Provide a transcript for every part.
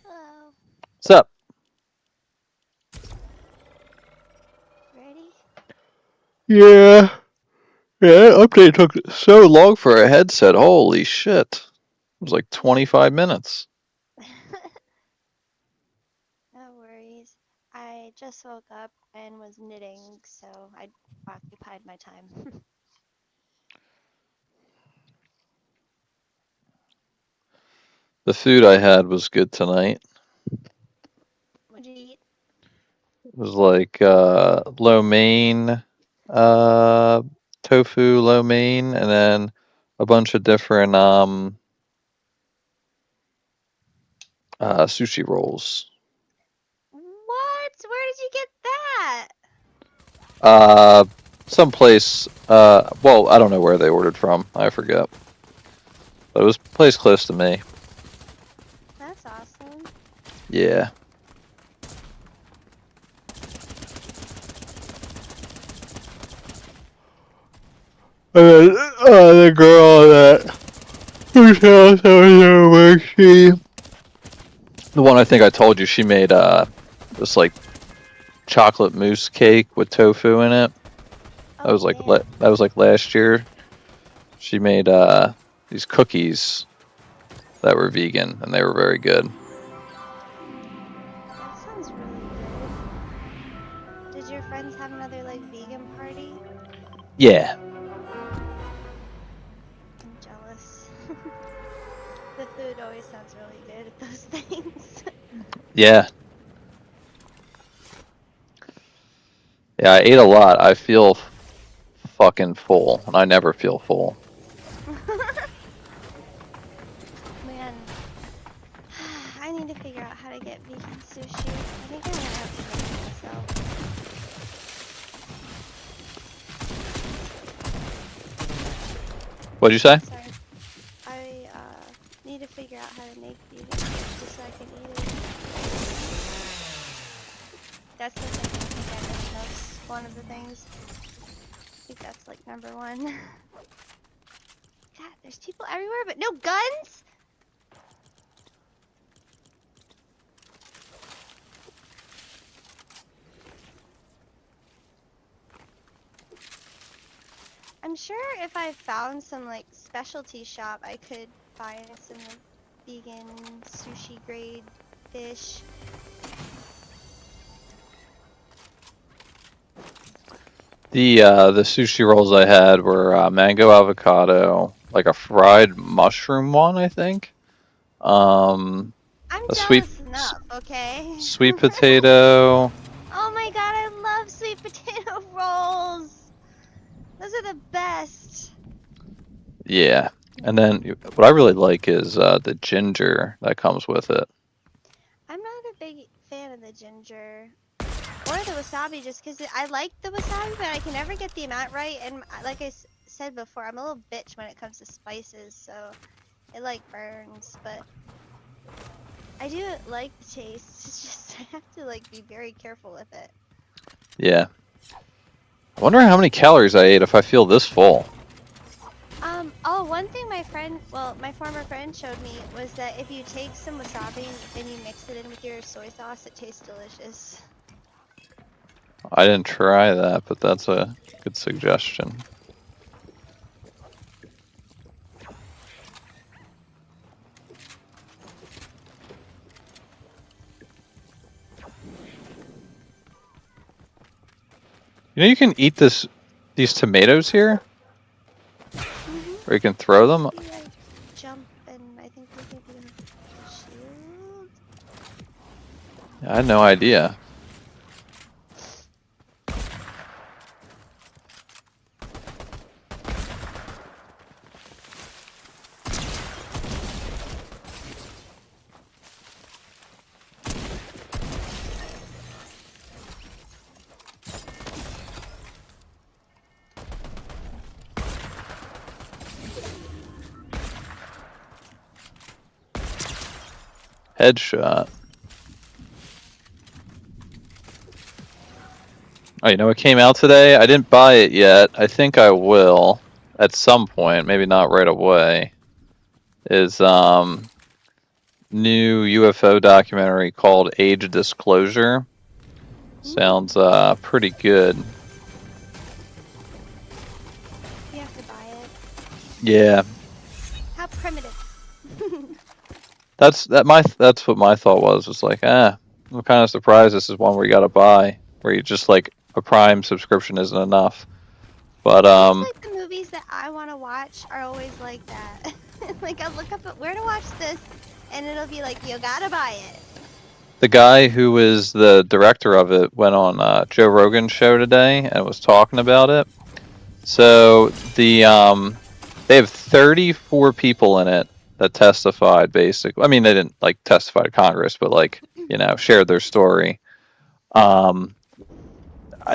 Hello. What's up? Ready? Yeah. Yeah, that update took so long for a headset. Holy shit. It was like 25 minutes. No worries. I just woke up and was knitting, so I occupied my time. The food I had was good tonight. What'd you eat? It was like lo mein, tofu lo mein, and then a bunch of different sushi rolls. What? Where did you get that? Uh, Someplace, well, I don't know where they ordered from. I forget. But it was a place close to me. That's awesome. Yeah. And then, the girl that whose house I was over, the one I think I told you, she made this like chocolate mousse cake with tofu in it. That Oh was like man, that was like last year. She made these cookies that were vegan and they were very good. that sounds really good. Did your friends have another like vegan party? Yeah. I'm jealous. The food always sounds really good at those things. Yeah. Yeah, I ate a lot. I feel fucking full, and I never feel full. Man, I need to figure out how to get vegan sushi. I think I'm gonna have to make it myself. What'd you say? Sorry. I need to figure out how to make vegan sushi so I can eat it. That's the thing I think I miss most. One of the things. I think that's like number one. God, there's people everywhere, but no guns? I'm sure if I found some like specialty shop, I could find some like vegan sushi grade fish. The sushi rolls I had were mango avocado, like a fried mushroom one, I think. Um, I'm a jealous enough, okay? sweet potato. Oh my god, I love sweet potato rolls! Those are the best. Yeah. And then what I really like is the ginger that comes with it. I'm not a big fan of the ginger or the wasabi just because I like the wasabi, but I can never get the amount right. And like I said before, I'm a little bitch when it comes to spices, so it like burns. But I do like the taste. It's just I have to like be very careful with it. Yeah. I wonder how many calories I ate if I feel this full. Oh, one thing my former friend showed me was that if you take some wasabi and you mix it in with your soy sauce, it tastes delicious. I didn't try that, but that's a good suggestion. You know, you can eat these tomatoes here, or you can throw them. If you like jump and I think they give you a shield. I had no idea. Headshot. Oh, you know what came out today? I didn't buy it yet. I think I will at some point, maybe not right away. Is new UFO documentary called Age Disclosure. Sounds pretty good. You have to buy it. Yeah. How primitive. That's what my thought was. Was like, I'm kind of surprised this is one where you got to buy, where you just like a Prime subscription isn't enough. But Seems like the movies that I want to watch are always like that. Like I look up at where to watch this, and it'll be like you gotta buy it. the guy who is the director of it went on Joe Rogan's show today and was talking about it. So they have 34 people in it that testified. Basically, I mean they didn't like testify to Congress, but like shared their story.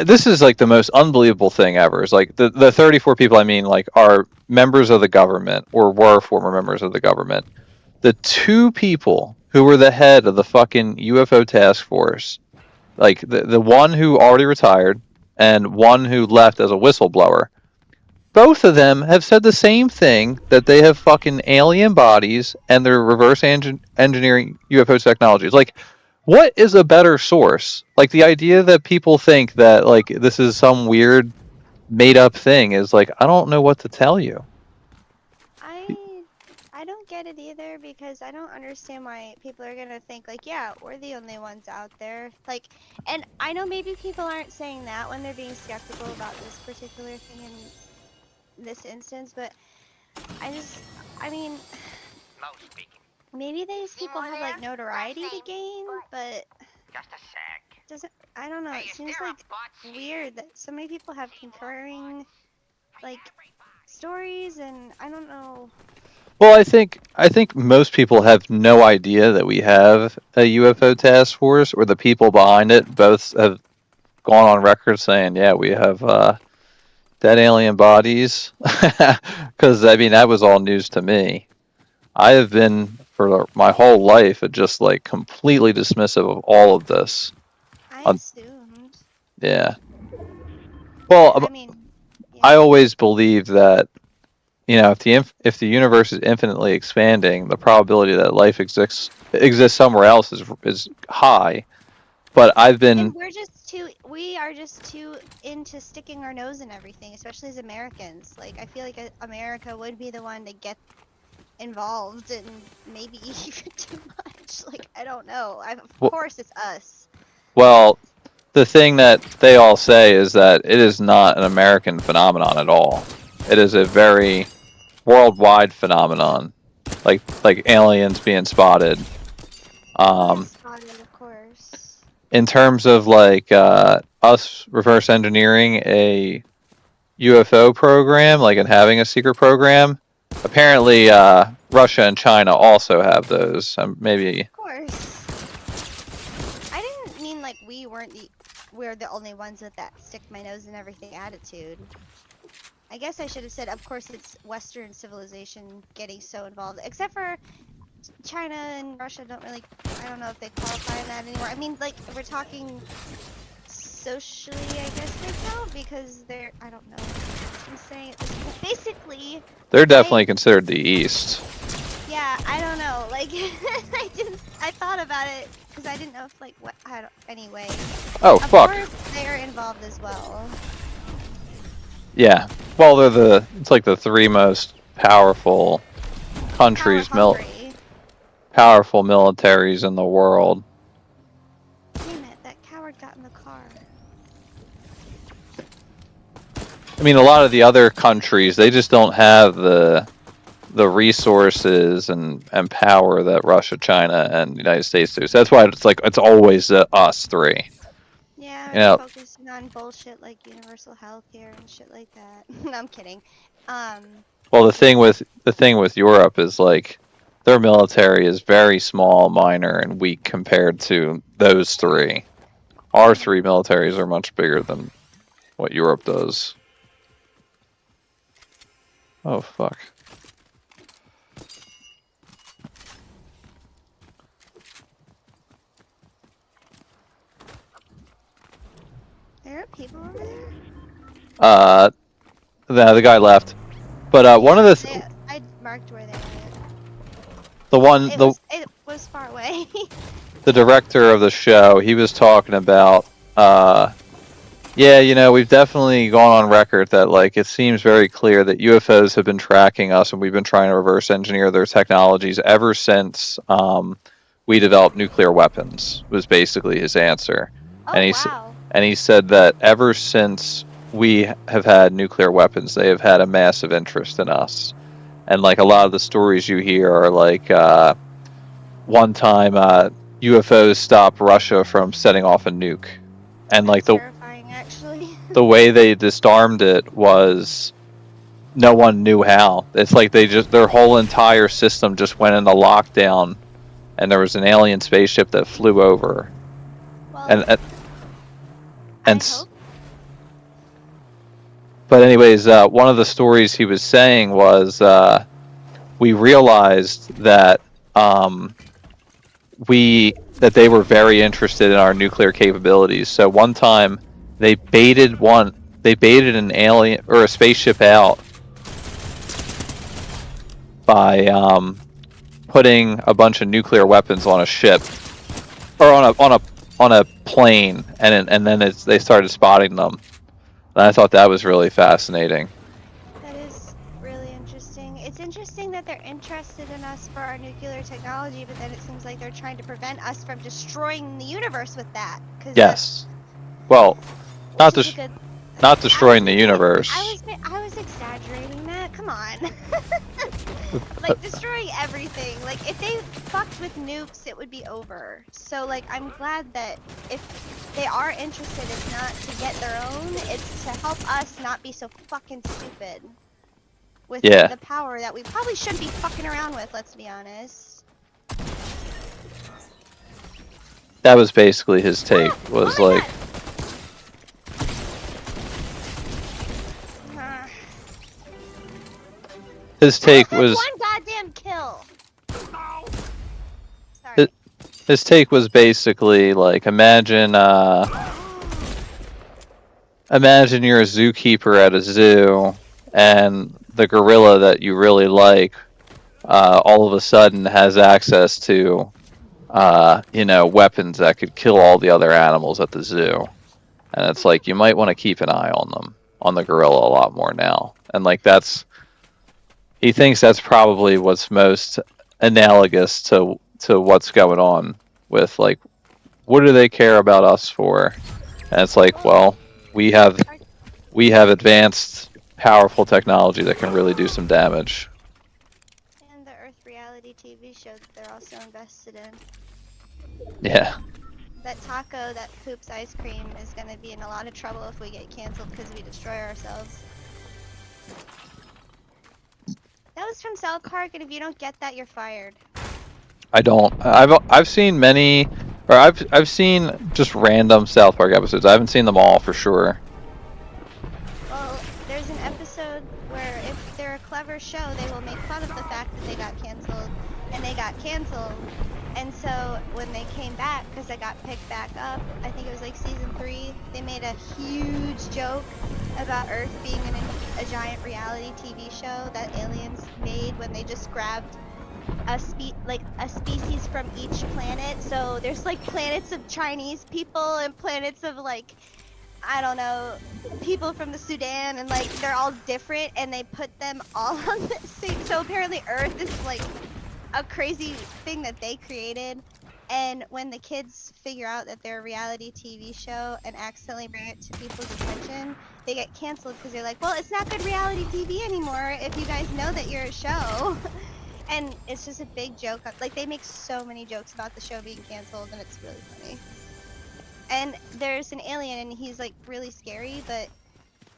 This is like the most unbelievable thing ever. Is like the 34 people I mean like are members of the government or were former members of the government. The two people who were the head of the fucking UFO task force, like the one who already retired and one who left as a whistleblower, both of them have said the same thing, that they have fucking alien bodies and they're reverse engineering UFO technologies. Like, what is a better source? Like, the idea that people think that, like, this is some weird made up thing is like, I don't know what to tell you. I don't get it either, because I don't understand why people are gonna think like, yeah, we're the only ones out there. Like, and I know maybe people aren't saying that when they're being skeptical about this particular thing in this instance, but I mean, maybe these people have like notoriety to gain, but doesn't, I don't know, it seems like weird that so many people have concurring like stories, and I don't know. Well, I think most people have no idea that we have a UFO task force, or the people behind it both have gone on record saying, yeah, we have dead alien bodies. Because I mean, that was all news to me. I have been for my whole life just like completely dismissive of all of this. I assumed. Yeah. Well, I mean, yeah. I always believed that if the universe is infinitely expanding, the probability that life exists somewhere else is high. But I've been. And we are just too into sticking our nose in everything, especially as Americans. Like, I feel like America would be the one to get involved, and maybe even too much. Like, I don't know. Of course it's us. Well, the thing that they all say is that it is not an American phenomenon at all. It is a very worldwide phenomenon, like aliens being spotted. Spotted, of course. In terms of like us reverse engineering a UFO program, like and having a secret program, apparently Russia and China also have those. Maybe. Of course. I didn't mean like we're the only ones with that stick my nose in everything attitude. I guess I should have said, of course, it's Western civilization getting so involved, except for China and Russia don't really, I don't know if they qualify in that anymore. I mean, like, we're talking socially, I guess they count, because they're, I don't know, I'm saying it basically. They're definitely considered the East. Yeah, I don't know, like, I thought about it, because I didn't know if, like, what, anyway. Oh, fuck. Of course, they're involved as well. Yeah. Well, it's like the three most powerful countries, powerful militaries in the world. Damn it, that coward got in the car. I mean, a lot of the other countries, they just don't have the resources and power that Russia, China, and the United States do. So that's why it's always us three. Yeah, focusing on bullshit like universal health care and shit like that. No, I'm kidding. Well, the thing with Europe is like their military is very small, minor, and weak compared to those three. Our three militaries are much bigger than what Europe does. Oh, fuck. there are people over there? The guy left. But one of the I marked where they went. the Well, one it was far away. the director of the show, he was talking about yeah, you know, we've definitely gone on record that like it seems very clear that UFOs have been tracking us, and we've been trying to reverse engineer their technologies ever since we developed nuclear weapons. Was basically his answer, Oh and wow. he said that ever since we have had nuclear weapons, they have had a massive interest in us, and like a lot of the stories you hear are like one time UFOs stopped Russia from setting off a nuke, and like That's terrifying, actually. the way they disarmed it was no one knew how. It's like their whole entire system just went into lockdown, and there was an alien spaceship that flew over. Well, And I hope. but anyways, one of the stories he was saying was we realized that that they were very interested in our nuclear capabilities. So one time they baited an alien or a spaceship out by putting a bunch of nuclear weapons on a ship or on a plane, and then they started spotting them. And I thought that was really fascinating. That is really interesting. It's interesting that they're interested in us for our nuclear technology, but then it seems like they're trying to prevent us from destroying the universe with that. Yes. Well, not destroying the I universe. was exaggerating that. Come on. Like destroying everything. Like if they fucked with nukes, it would be over. So like I'm glad that if they are interested, it's not to get their own. It's to help us not be so fucking stupid with the power that we probably shouldn't be fucking around with. Let's be honest. That was basically his take. Was like. His take was one goddamn kill. Sorry. His take was basically like imagine you're a zookeeper at a zoo, and the gorilla that you really like all of a sudden has access to weapons that could kill all the other animals at the zoo, and it's like you might want to keep an eye on the gorilla a lot more now, and like he thinks that's probably what's most analogous to what's going on with like what do they care about us for? And it's like, well, we have advanced powerful technology that can really do some damage. And the Earth reality TV show that they're also invested in. Yeah. That taco that poops ice cream is going to be in a lot of trouble if we get canceled because we destroy ourselves. That was from South Park, and if you don't get that, you're fired. I don't. I've seen many, or I've seen just random South Park episodes. I haven't seen them all for sure. Well, there's an episode where if they're a clever show, they will make fun of the fact that they got canceled, and they got canceled. And so when they came back, because they got picked back up, I think it was like season 3, they made a huge joke about Earth being in a giant reality TV show that aliens made when they just grabbed a species from each planet. So there's like planets of Chinese people and planets of like, I don't know, people from the Sudan, and like they're all different, and they put them all on the same. So apparently Earth is like a crazy thing that they created, and when the kids figure out that they're a reality TV show and accidentally bring it to people's attention, they get canceled because they're like, well, it's not good reality TV anymore if you guys know that you're a show. And it's just a big joke. Like, they make so many jokes about the show being canceled, and it's really funny. And there's an alien, and he's like really scary, but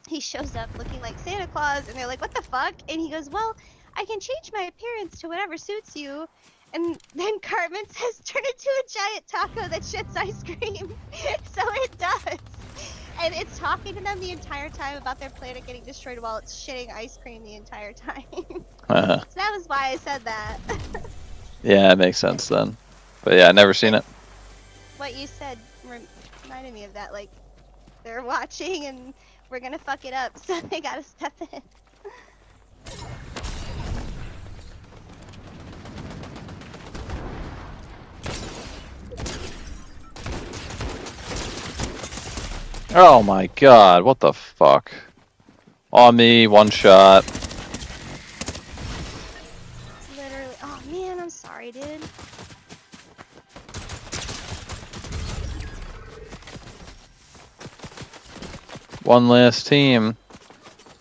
he shows up looking like Santa Claus, and they're like, what the fuck? And he goes, well, I can change my appearance to whatever suits you. And then Cartman says, turn into a giant taco that shits ice cream. So it does. And it's talking to them the entire time about their planet getting destroyed while it's shitting ice cream the entire time. So that was why I said that. Yeah, it makes sense then. But yeah, I never seen it. What you said reminded me of that, like, they're watching and we're gonna fuck it up, so they gotta step in. Oh my god, what the fuck? On me, one shot. Literally. Oh man, I'm sorry, dude. One last team.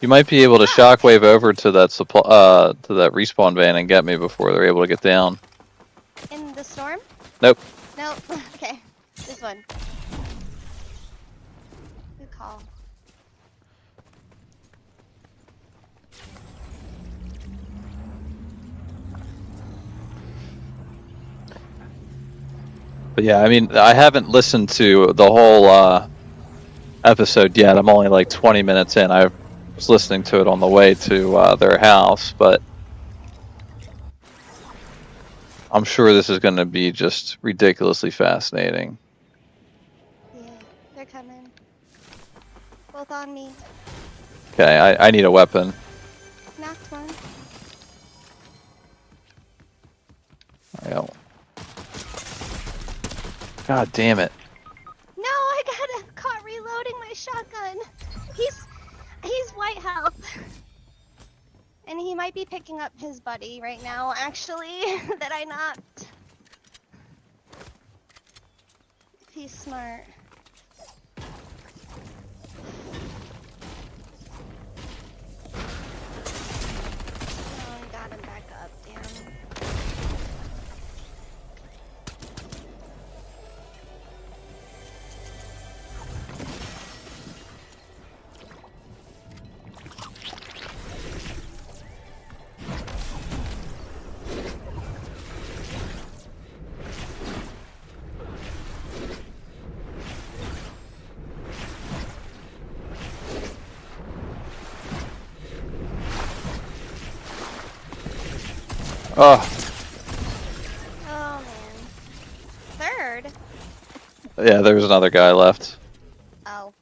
You might be able to shockwave over to that to that respawn van and get me before they're able to get down. In the storm? Nope. Nope. Okay. This one. Good call. But yeah, I mean, I haven't listened to the whole episode yet. I'm only like 20 minutes in. I was listening to it on the way to their house, but I'm sure this is going to be just ridiculously fascinating. Yeah, they're coming. Both on me. Okay, I need a weapon. Knocked one. I don't. God damn it. No, I got caught reloading my shotgun. He's white health. And he might be picking up his buddy right now, actually, that I knocked. If he's smart. Oh, I got him back up, damn. Oh, Oh, man. Third? yeah, there's another guy left. Oh.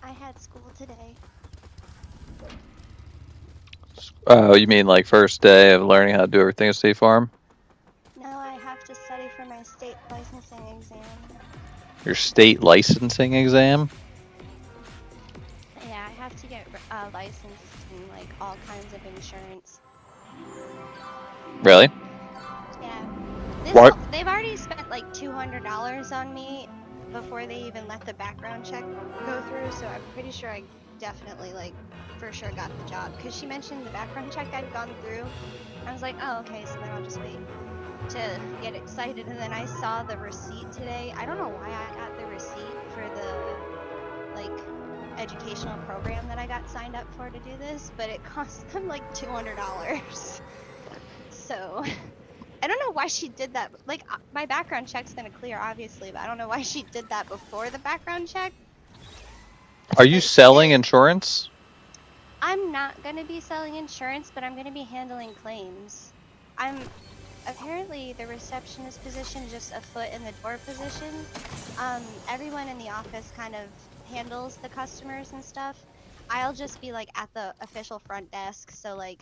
I had school today. Oh, you mean like first day of learning how to do everything at State Farm? Now I have to study for my state licensing exam. Your state licensing exam? Yeah, I have to get licensed in like all kinds of insurance. Really? Yeah. This What? they've already spent like $200 on me before they even let the background check go through, so I'm pretty sure I definitely like for sure got the job because she mentioned the background check I'd gone through. I was like, oh, okay, so then I'll just wait to get excited, and then I saw the receipt today. I don't know why I got the receipt for the like educational program that I got signed up for to do this, but it cost them like $200. So I don't know why she did that. Like my background check's gonna clear obviously, but I don't know why she did that before the background check. Are you selling insurance? I'm not gonna be selling insurance, but I'm gonna be handling claims. I'm apparently the receptionist position is just a foot in the door position. Everyone in the office kind of handles the customers and stuff. I'll just be like at the official front desk, so like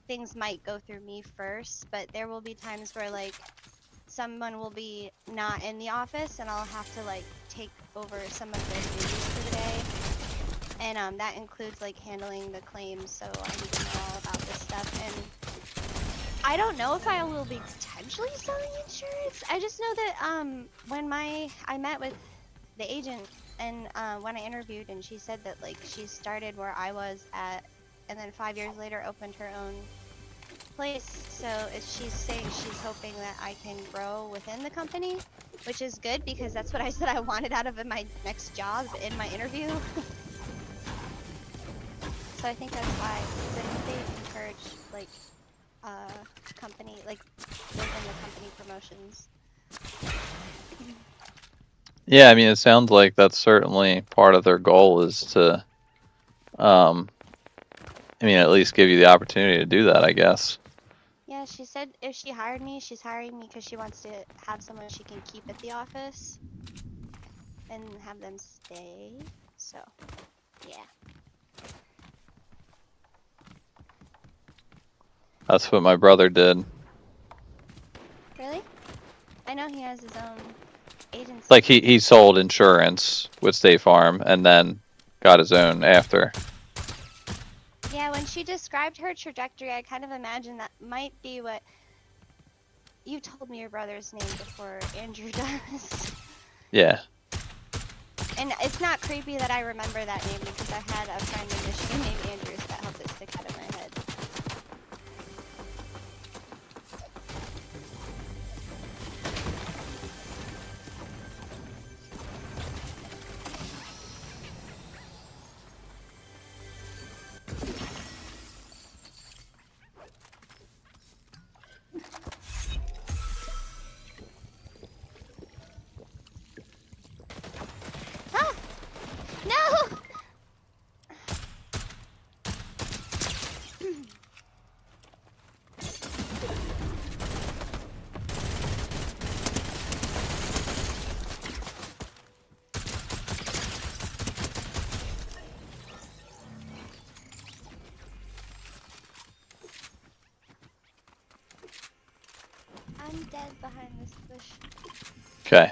things might go through me first, but there will be times where like someone will be not in the office and I'll have to like take over some of their duties for the day. and that includes like handling the claims. So I need to know all about this stuff. And I don't know if I will be potentially selling insurance. I just know that when I met with the agent and when I interviewed, and she said that like she started where I was at, and then 5 years later opened her own place. So she's saying she's hoping that I can grow within the company, which is good because that's what I said I wanted out of my next job in my interview. So I think that's why, because I think they encourage like company, like within the company promotions. Yeah, I mean, it sounds like that's certainly part of their goal is to, I mean, at least give you the opportunity to do that, I guess. Yeah, she said if she hired me, she's hiring me because she wants to have someone she can keep at the office and have them stay. So, yeah. That's what my brother did. Really? I know he has his own agency. Like he sold insurance with State Farm and then got his own after. Yeah, when she described her trajectory, I kind of imagined that might be what you told me your brother's name before Andrew does. Yeah. And it's not creepy that I remember that name because I had a friend in Michigan named Andrew, so that helped it stick out of my head. Ah! No! I'm dead behind this bush. Okay.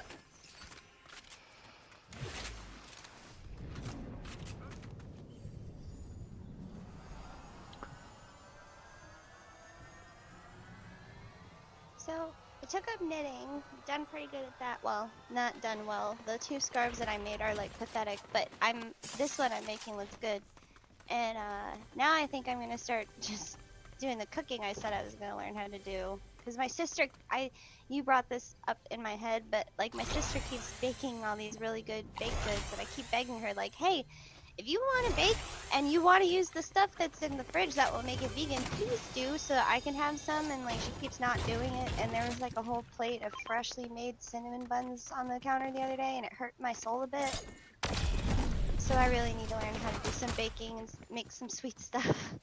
So, I took up knitting, done pretty good at that. Well, not done well. The 2 scarves that I made are like pathetic, but this one I'm making looks good. And now I think I'm gonna start just doing the cooking I said I was gonna learn how to do. Cause my sister, you brought this up in my head, but like my sister keeps baking all these really good baked goods, and I keep begging her like, hey, if you want to bake and you want to use the stuff that's in the fridge that will make it vegan, please do so that I can have some. And like she keeps not doing it, and there was like a whole plate of freshly made cinnamon buns on the counter the other day, and it hurt my soul a bit. So I really need to learn how to do some baking and make some sweet stuff.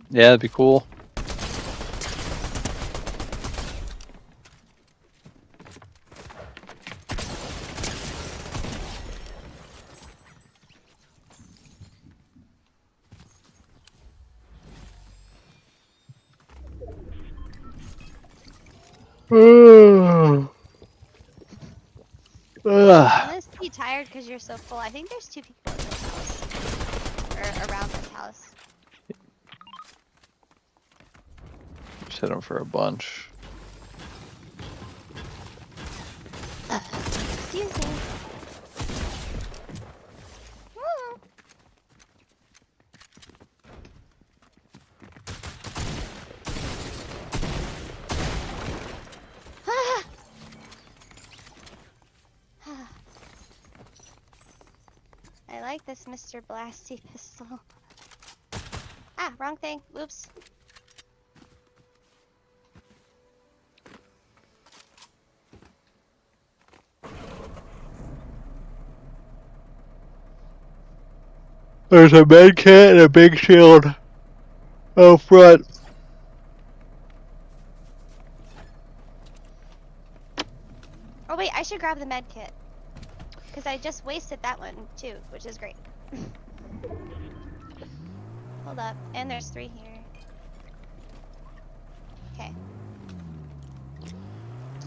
Yeah, that'd be cool. I'm gonna be tired because you're so full. I think there's 2 people in this house. Or around this house. Just hit him for a bunch. Excuse me. Woo. Ah. I like this Mr. Blasty pistol. Ah, wrong thing. Whoops. There's a med kit and a big shield out front. Oh wait, I should grab the med kit. Because I just wasted that one too, which is great. Hold up. And there's 3 here. Okay.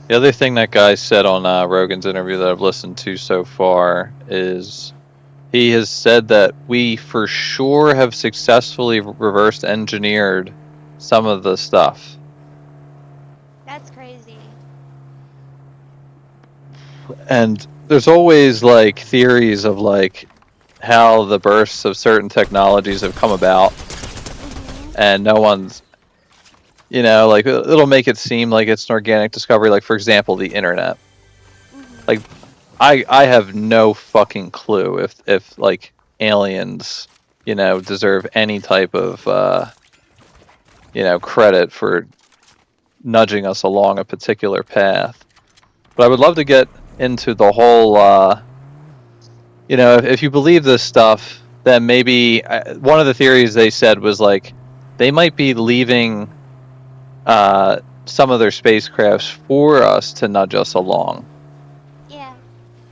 The other thing that guy said on Rogan's interview that I've listened to so far is he has said that we for sure have successfully reverse engineered some of the stuff. That's crazy. And there's always like theories of like how the bursts of certain technologies have come about, and no one's, like it'll make it seem like it's an organic discovery. Like, for example, the internet. Like, I have no fucking clue if like aliens, deserve any type of credit for nudging us along a particular path. But I would love to get into the whole if you believe this stuff, then maybe one of the theories they said was like they might be leaving some of their spacecrafts for us to nudge us along. Yeah,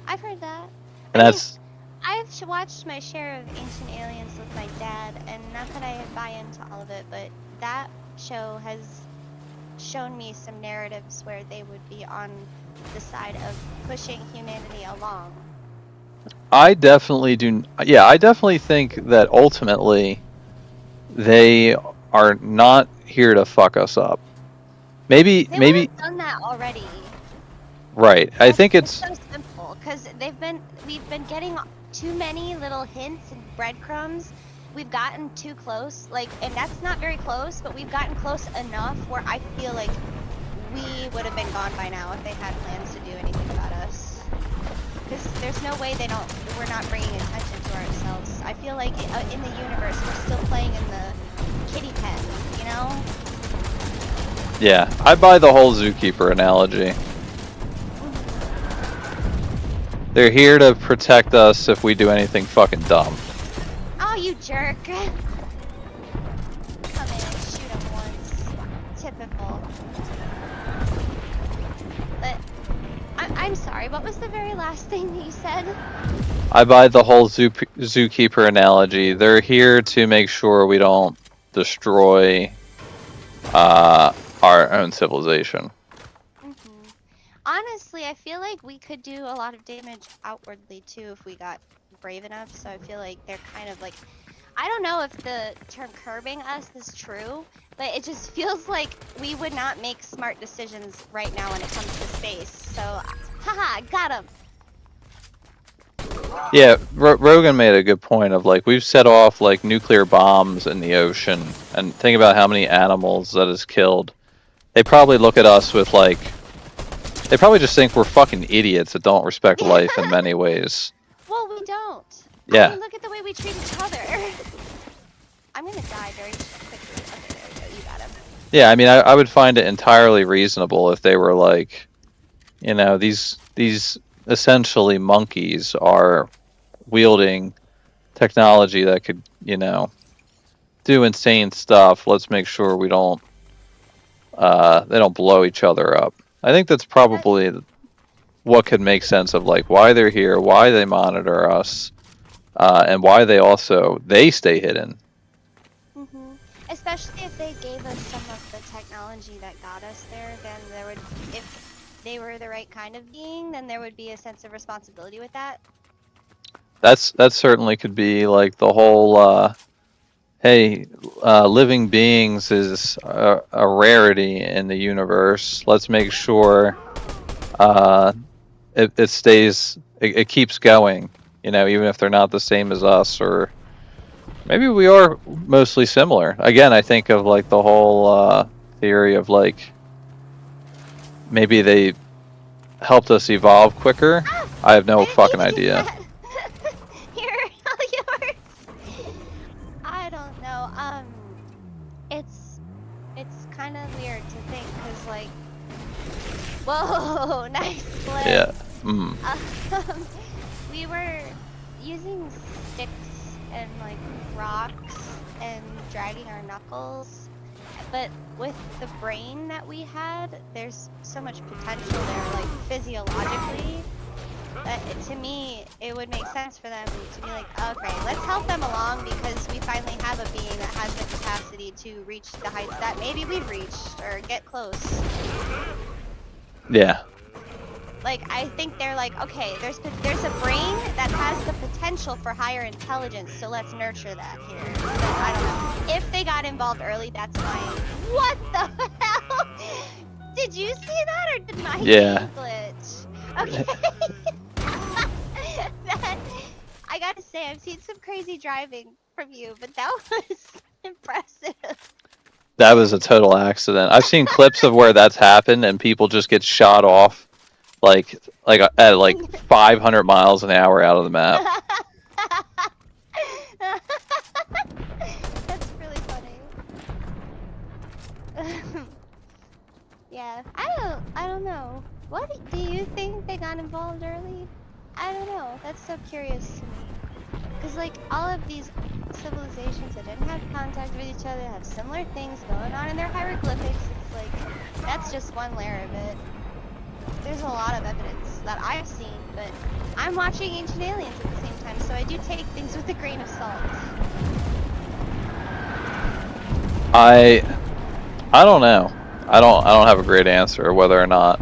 I've heard that. And I mean, that's I've watched my share of Ancient Aliens with my dad, and not that I buy into all of it, but that show has shown me some narratives where they would be on the side of pushing humanity along. I definitely do. Yeah, I definitely think that ultimately they are not here to fuck us up. They would Maybe have done that already. right. I think It's it's so simple because we've been getting too many little hints and breadcrumbs. We've gotten too close, and that's not very close, but we've gotten close enough where I feel like we would have been gone by now if they had plans to do anything about us. Because there's no way we're not bringing attention to ourselves. I feel like in the universe, we're still playing in the kitty pen, you know? yeah. I buy the whole zookeeper analogy. They're here to protect us if we do anything fucking dumb. Oh, you jerk. Come in and shoot him once. Typical. But, I'm sorry, what was the very last thing that you said? I buy the whole zookeeper analogy. They're here to make sure we don't destroy our own civilization. Honestly, I feel like we could do a lot of damage outwardly too if we got brave enough. So I feel like they're kind of like, I don't know if the term curbing us is true, but it just feels like we would not make smart decisions right now when it comes to space. So, haha, got him. Yeah, Rogan made a good point of like we've set off like nuclear bombs in the ocean, and think about how many animals that has killed. They probably look at us with like, they probably just think we're fucking idiots that don't respect life in many ways. Well, we don't. Yeah. I mean, look at the way we treat each other. I'm gonna die very quickly. Okay, there we go. You got him. Yeah, I mean, I would find it entirely reasonable if they were like, these essentially monkeys are wielding technology that could, do insane stuff. Let's make sure we don't, they don't blow each other up. I think that's probably what could make sense of like why they're here, why they monitor us, and why they stay hidden. Especially if they gave us some of the technology that got us there, then if they were the right kind of being, then there would be a sense of responsibility with that. That certainly could be like the whole, hey, living beings is a rarity in the universe. Let's make sure it stays, it keeps going, even if they're not the same as us, or maybe we are mostly similar. Again, I think of like the whole theory of like maybe they helped us evolve quicker. I have no fucking idea. Here, all yours. I don't know. It's kind of weird to think, cause like, whoa, nice flip. Yeah. We were using sticks and like rocks and dragging our knuckles, but with the brain that we had, there's so much potential there, like physiologically, that to me, it would make sense for them to be like, okay, let's help them along because we finally have a being that has the capacity to reach the heights that maybe we've reached or get close. Yeah. Like, I think they're like, okay, there's a brain that has the potential for higher intelligence, so let's nurture that here. But I don't know. If they got involved early, that's fine. What the hell? Did you see that, or did my Yeah. game glitch? Okay. I gotta say, I've seen some crazy driving from you, but that was impressive. That was a total accident. I've seen clips of where that's happened and people just get shot off like at like 500 miles an hour out of the map. That's really funny. Yeah, I don't know. What do you think they got involved early? I don't know. That's so curious to me. Because like all of these civilizations that didn't have contact with each other have similar things going on in their hieroglyphics. It's like that's just one layer of it. There's a lot of evidence that I've seen, but I'm watching Ancient Aliens at the same time, so I do take things with a grain of salt. I don't know. I don't have a great answer whether or not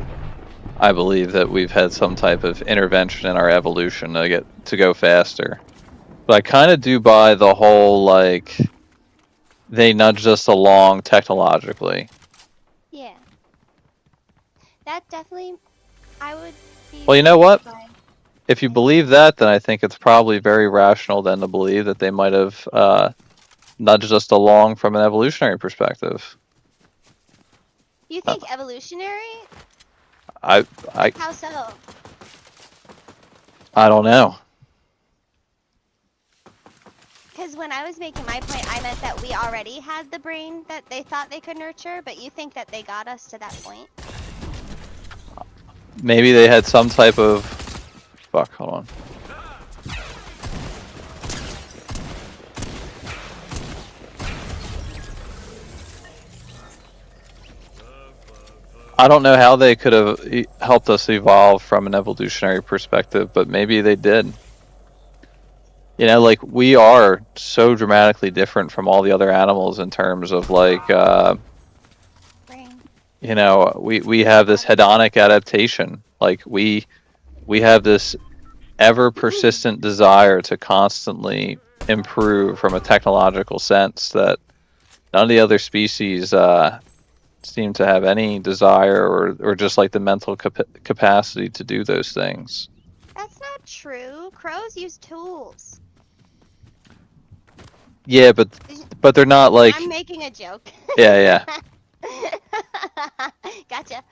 I believe that we've had some type of intervention in our evolution to go faster. But I kind of do buy the whole like they nudged us along technologically. Yeah. That definitely, I would be. Well, you know what? Fine. If you believe that, then I think it's probably very rational then to believe that they might have nudged us along from an evolutionary perspective. You think evolutionary? I How so? I don't know. Because when I was making my point, I meant that we already had the brain that they thought they could nurture, but you think that they got us to that point? Maybe they had some type of fuck, hold on. I don't know how they could have helped us evolve from an evolutionary perspective, but maybe they did. You know, like we are so dramatically different from all the other animals in terms of like, Brain. you know, we have this hedonic adaptation. Like we have this ever persistent desire to constantly improve from a technological sense that none of the other species seem to have any desire or just like the mental capacity to do those things. That's not true. Crows use tools. Yeah, but they're not like. I'm making a joke. Yeah. Gotcha.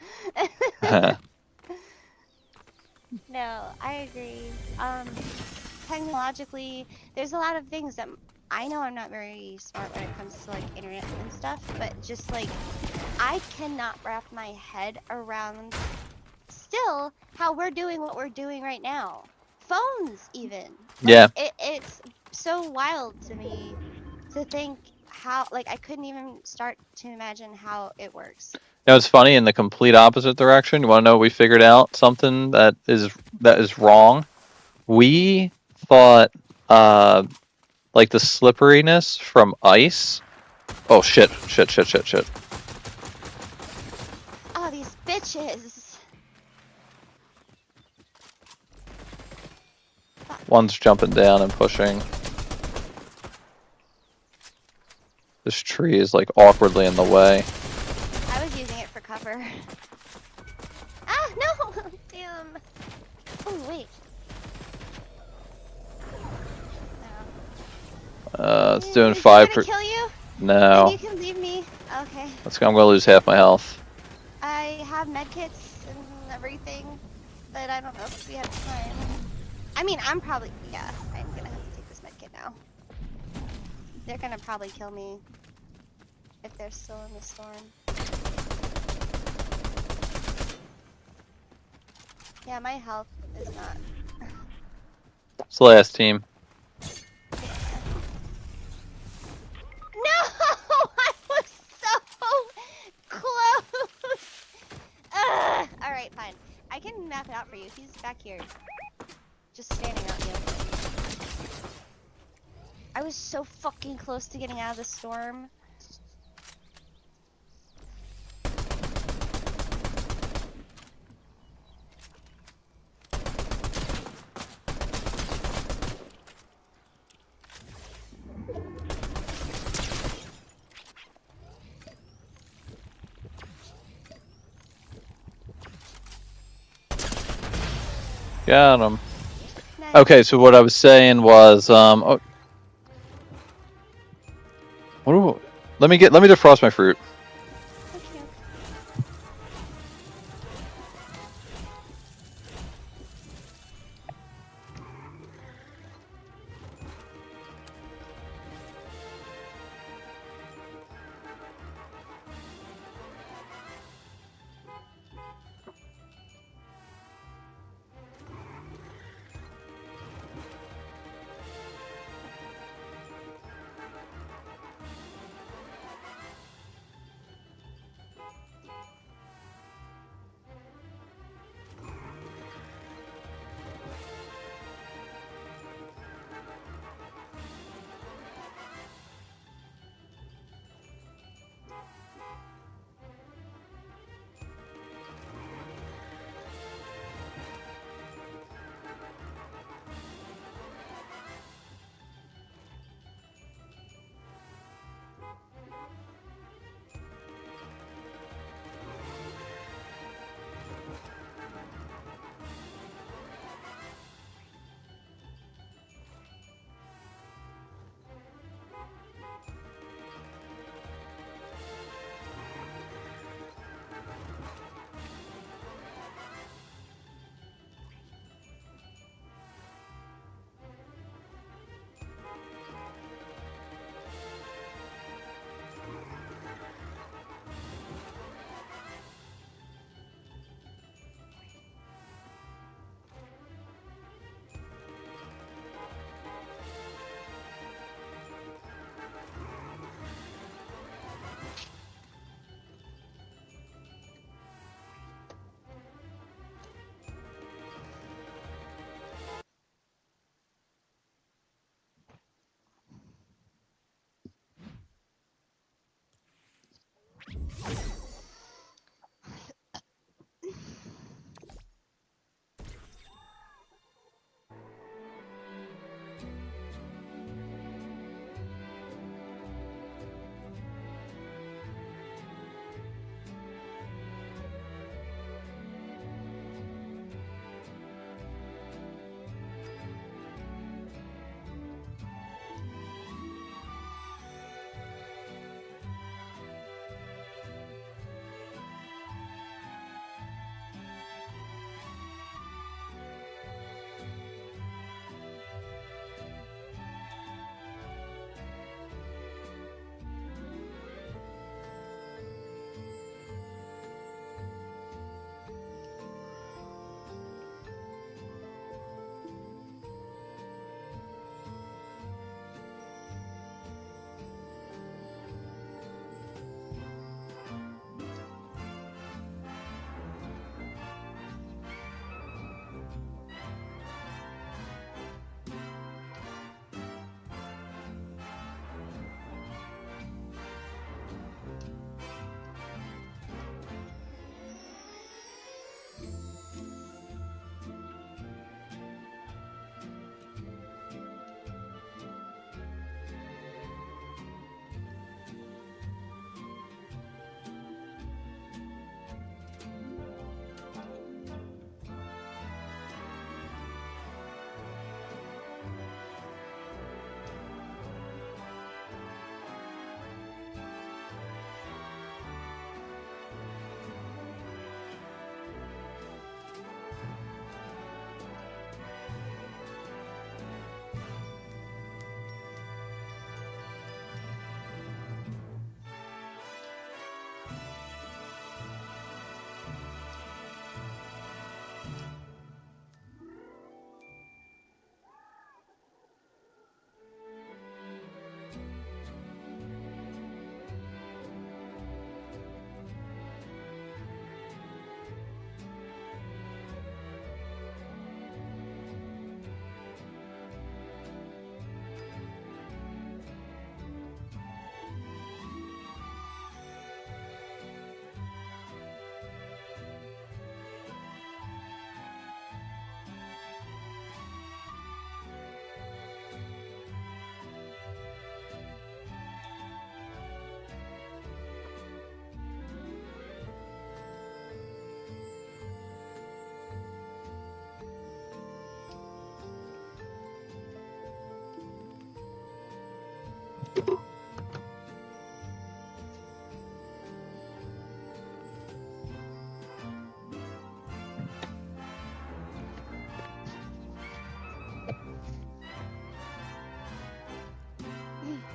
No, I agree. Technologically, there's a lot of things that I know I'm not very smart when it comes to like internet and stuff, but just like I cannot wrap my head around still how we're doing what we're doing right now. Phones even. Yeah. It's so wild to me to think how like I couldn't even start to imagine how it works. You know, it's funny in the complete opposite direction. You want to know? We figured out something that is wrong. We thought like the slipperiness from ice. Oh shit! Oh, these bitches. One's jumping down and pushing. This tree is like awkwardly in the way. I was using it for cover. Ah, no! Damn. Oh, wait. It's doing Is it 5 gonna kill you? No. Then you can leave me. Okay. I'm gonna lose half my health. I have medkits and everything, but I don't know if we have time. I mean, I'm probably, yeah, I'm gonna have to take this medkit now. They're gonna probably kill me if they're still in the storm. Yeah, my health is not. It's the last team. No! I was so close! Alright, fine. I can map it out for you. He's back here. Just standing out here. I was so fucking close to getting out of the storm. Got him. Nice. Okay, so what I was saying was, oh, let me defrost my fruit. Okay.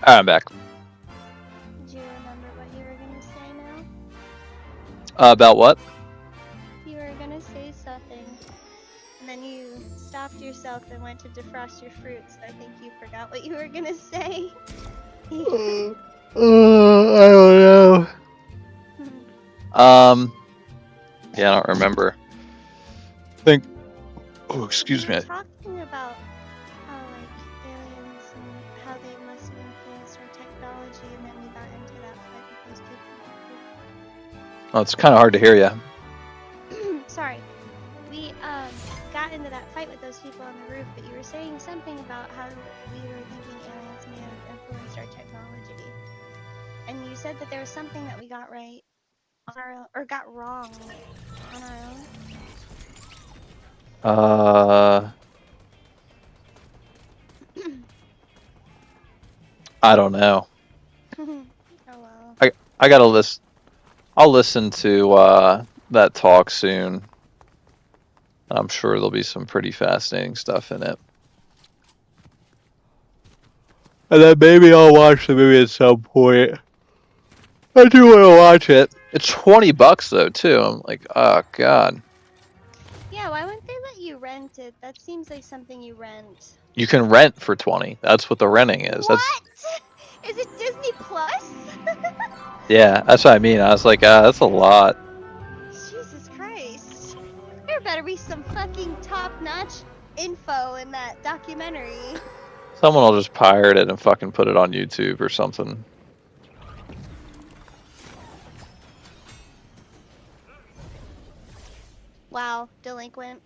Alright, I'm back. Do you remember what you were gonna say now? About what? You were gonna say something, and then you stopped yourself and went to defrost your fruit, so I think you forgot what you were gonna say. I don't know. Yeah, I don't remember. Oh, excuse We were me. talking about how, like, aliens and how they must have influenced our technology, and then we got into that fight with those people. Oh, it's kind of hard to hear you. Sorry. We got into that fight with those people on the roof, but you were saying something about how we were thinking aliens may have influenced our technology. And you said that there was something that we got right on our own, or got wrong on our own. I don't know. Oh well. I gotta listen. I'll listen to that talk soon. I'm sure there'll be some pretty fascinating stuff in it. And then maybe I'll watch the movie at some point. I do want to watch it. It's $20 though, too. I'm like, oh god. Yeah, why wouldn't they let you rent it? That seems like something you rent. You can rent for 20. That's what the renting is. What? That's Is it Disney Plus? yeah. That's what I mean. I was like, that's a lot. Jesus Christ. There better be some fucking top-notch info in that documentary. Someone will just pirate it and fucking put it on YouTube or something. Wow, delinquent.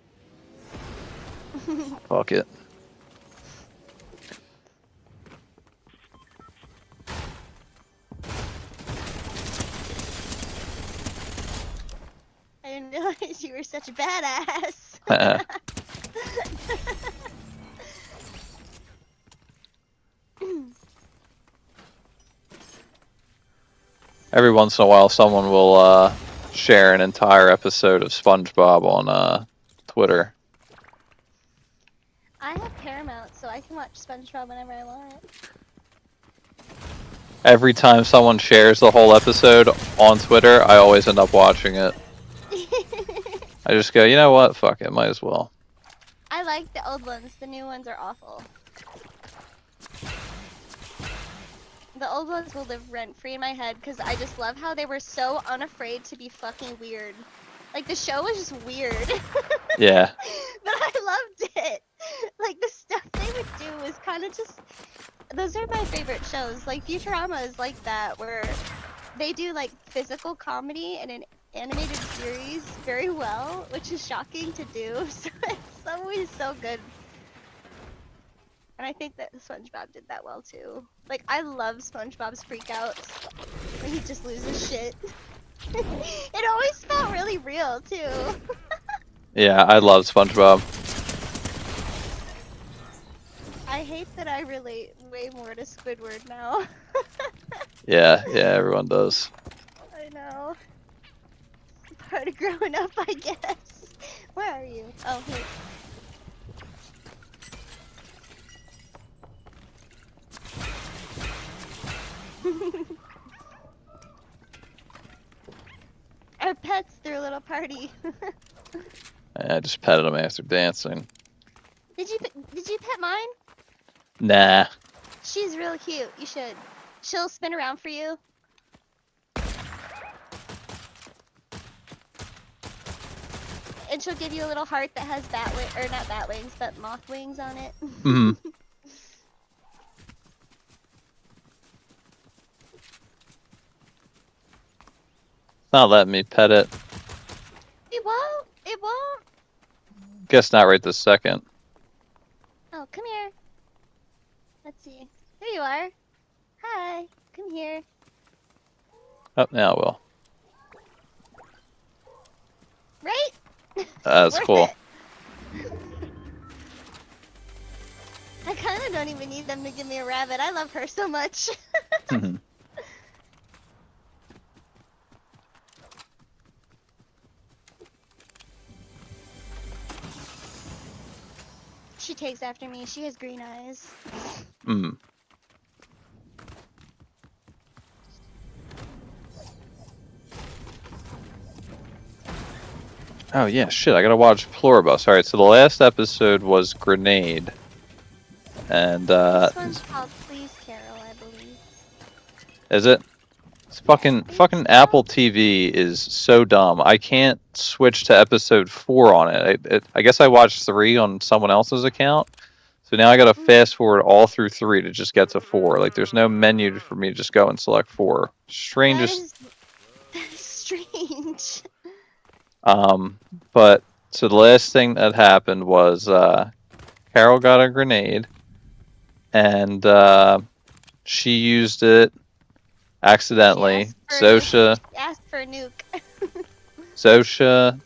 Fuck it. I didn't realize you were such a badass. Every once in a while, someone will share an entire episode of SpongeBob on Twitter. I have Paramount, so I can watch SpongeBob whenever I want. Every time someone shares the whole episode on Twitter, I always end up watching it. I just go, you know what? Fuck it, might as well. I like the old ones. The new ones are awful. The old ones will live rent-free in my head because I just love how they were so unafraid to be fucking weird. Like, the show was just weird. Yeah. But I loved it. Like, the stuff they would do was kind of just... Those are my favorite shows. Like, Futurama is like that, where they do, like, physical comedy in an animated series very well, which is shocking to do. So it's always so good. And I think that SpongeBob did that well, too. Like, I love SpongeBob's freakouts when he just loses shit. It always felt really real, too. Yeah, I love SpongeBob. I hate that I relate way more to Squidward now. Yeah, everyone does. I know. Part of growing up, I guess. Where are you? Oh, here. Our pets threw a little party. I just petted him after dancing. Did you pet mine? Nah. She's real cute. You should. She'll spin around for you. And she'll give you a little heart that has bat wing, or not bat wings, but moth wings on it. Mm-hmm. Not letting me pet it. It won't. It won't. Guess not right this second. Oh, come here. Let's see. There you are. Hi. Come here. Oh, now it will. Right? That's Worth cool. it. I kind of don't even need them to give me a rabbit. I love her so much. She takes after me. She has green eyes. Mm. Oh yeah, shit! I gotta watch Pluribus. All right, so the last episode was Grenade, and This one's called Please Carol, I believe. is it? It's Yeah, I think fucking so. Apple TV is so dumb. I can't switch to episode 4 on it. I guess I watched 3 on someone else's account, so now I gotta Mm, fast forward all through 3 to just get to 4. Like, there's no menu for me to just go and select 4. that Strangest. is strange. Um, but so the last thing that happened was Carol got a grenade, and she used it She accidentally. asked for a nuke. She asked for a nuke. Zosha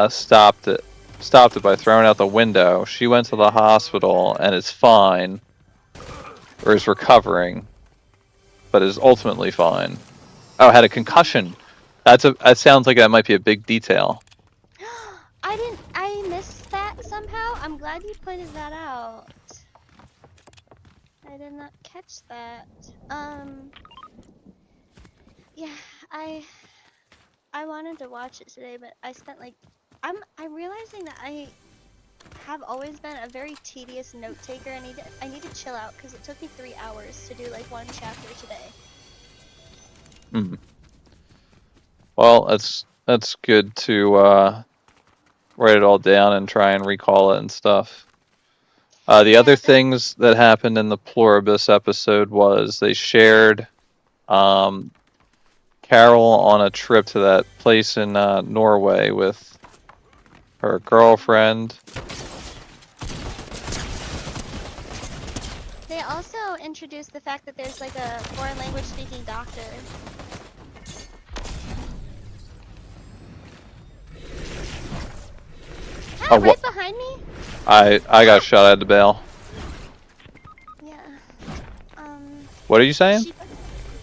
stopped it by throwing it out the window. She went to the hospital and is fine, or is recovering, but is ultimately fine. Oh, had a concussion. That sounds like that might be a big detail. I missed that somehow. I'm glad you pointed that out. I did not catch that. Yeah, I wanted to watch it today, but I spent like I'm realizing that I have always been a very tedious note taker. I need to chill out because it took me 3 hours to do like one chapter today. Hmm. Well, that's good to write it all down and try and recall it and stuff. The Yeah, other things that happened in the Pluribus episode was they shared um, Carol on a trip to that place in Norway with her girlfriend. they also introduced the fact that there's like a foreign language speaking doctor. Ah, Oh, right what? behind me? I got shot at the bail. Yeah. What are you saying?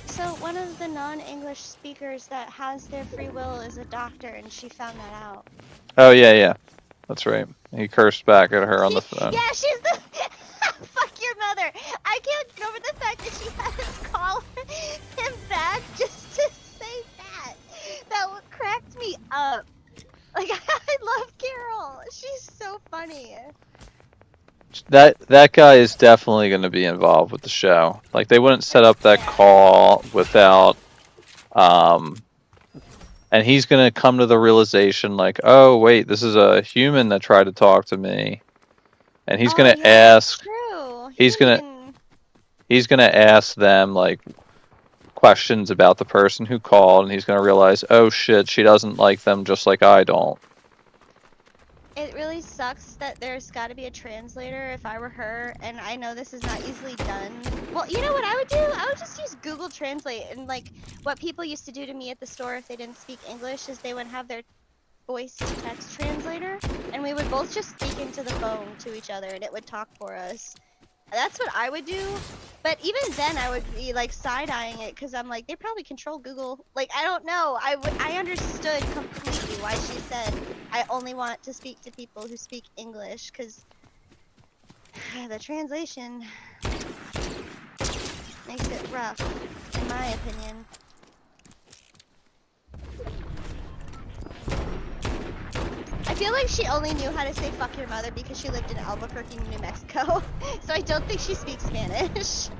So one of the non-English speakers that has their free will is a doctor, and she found that out. Oh yeah, that's right. He cursed back at her on the phone. Yeah, she's the fuck your mother. I can't get over the fact that she had to call him back just to say that. That cracked me up. Like I love Carol. She's so funny. That guy is definitely going to be involved with the show. Like, they wouldn't set up that Yeah. call without and he's going to come to the realization like, "Oh, wait, this is a human that tried to talk to me." And he's going Oh to yeah, that's ask true. He he's didn't going to even. he's going to ask them like questions about the person who called, and he's going to realize, "Oh shit, she doesn't like them just like I don't." It really sucks that there's got to be a translator if I were her, and I know this is not easily done. Well, you know what I would do? I would just use Google Translate, and like what people used to do to me at the store if they didn't speak English is they would have their voice to text translator, and we would both just speak into the phone to each other, and it would talk for us. That's what I would do, but even then I would be like side-eyeing it because I'm like, they probably control Google. Like, I don't know. I understood completely why she said I only want to speak to people who speak English, because the translation makes it rough, in my opinion. I feel like she only knew how to say fuck your mother because she lived in Albuquerque, New Mexico. So I don't think she speaks Spanish. How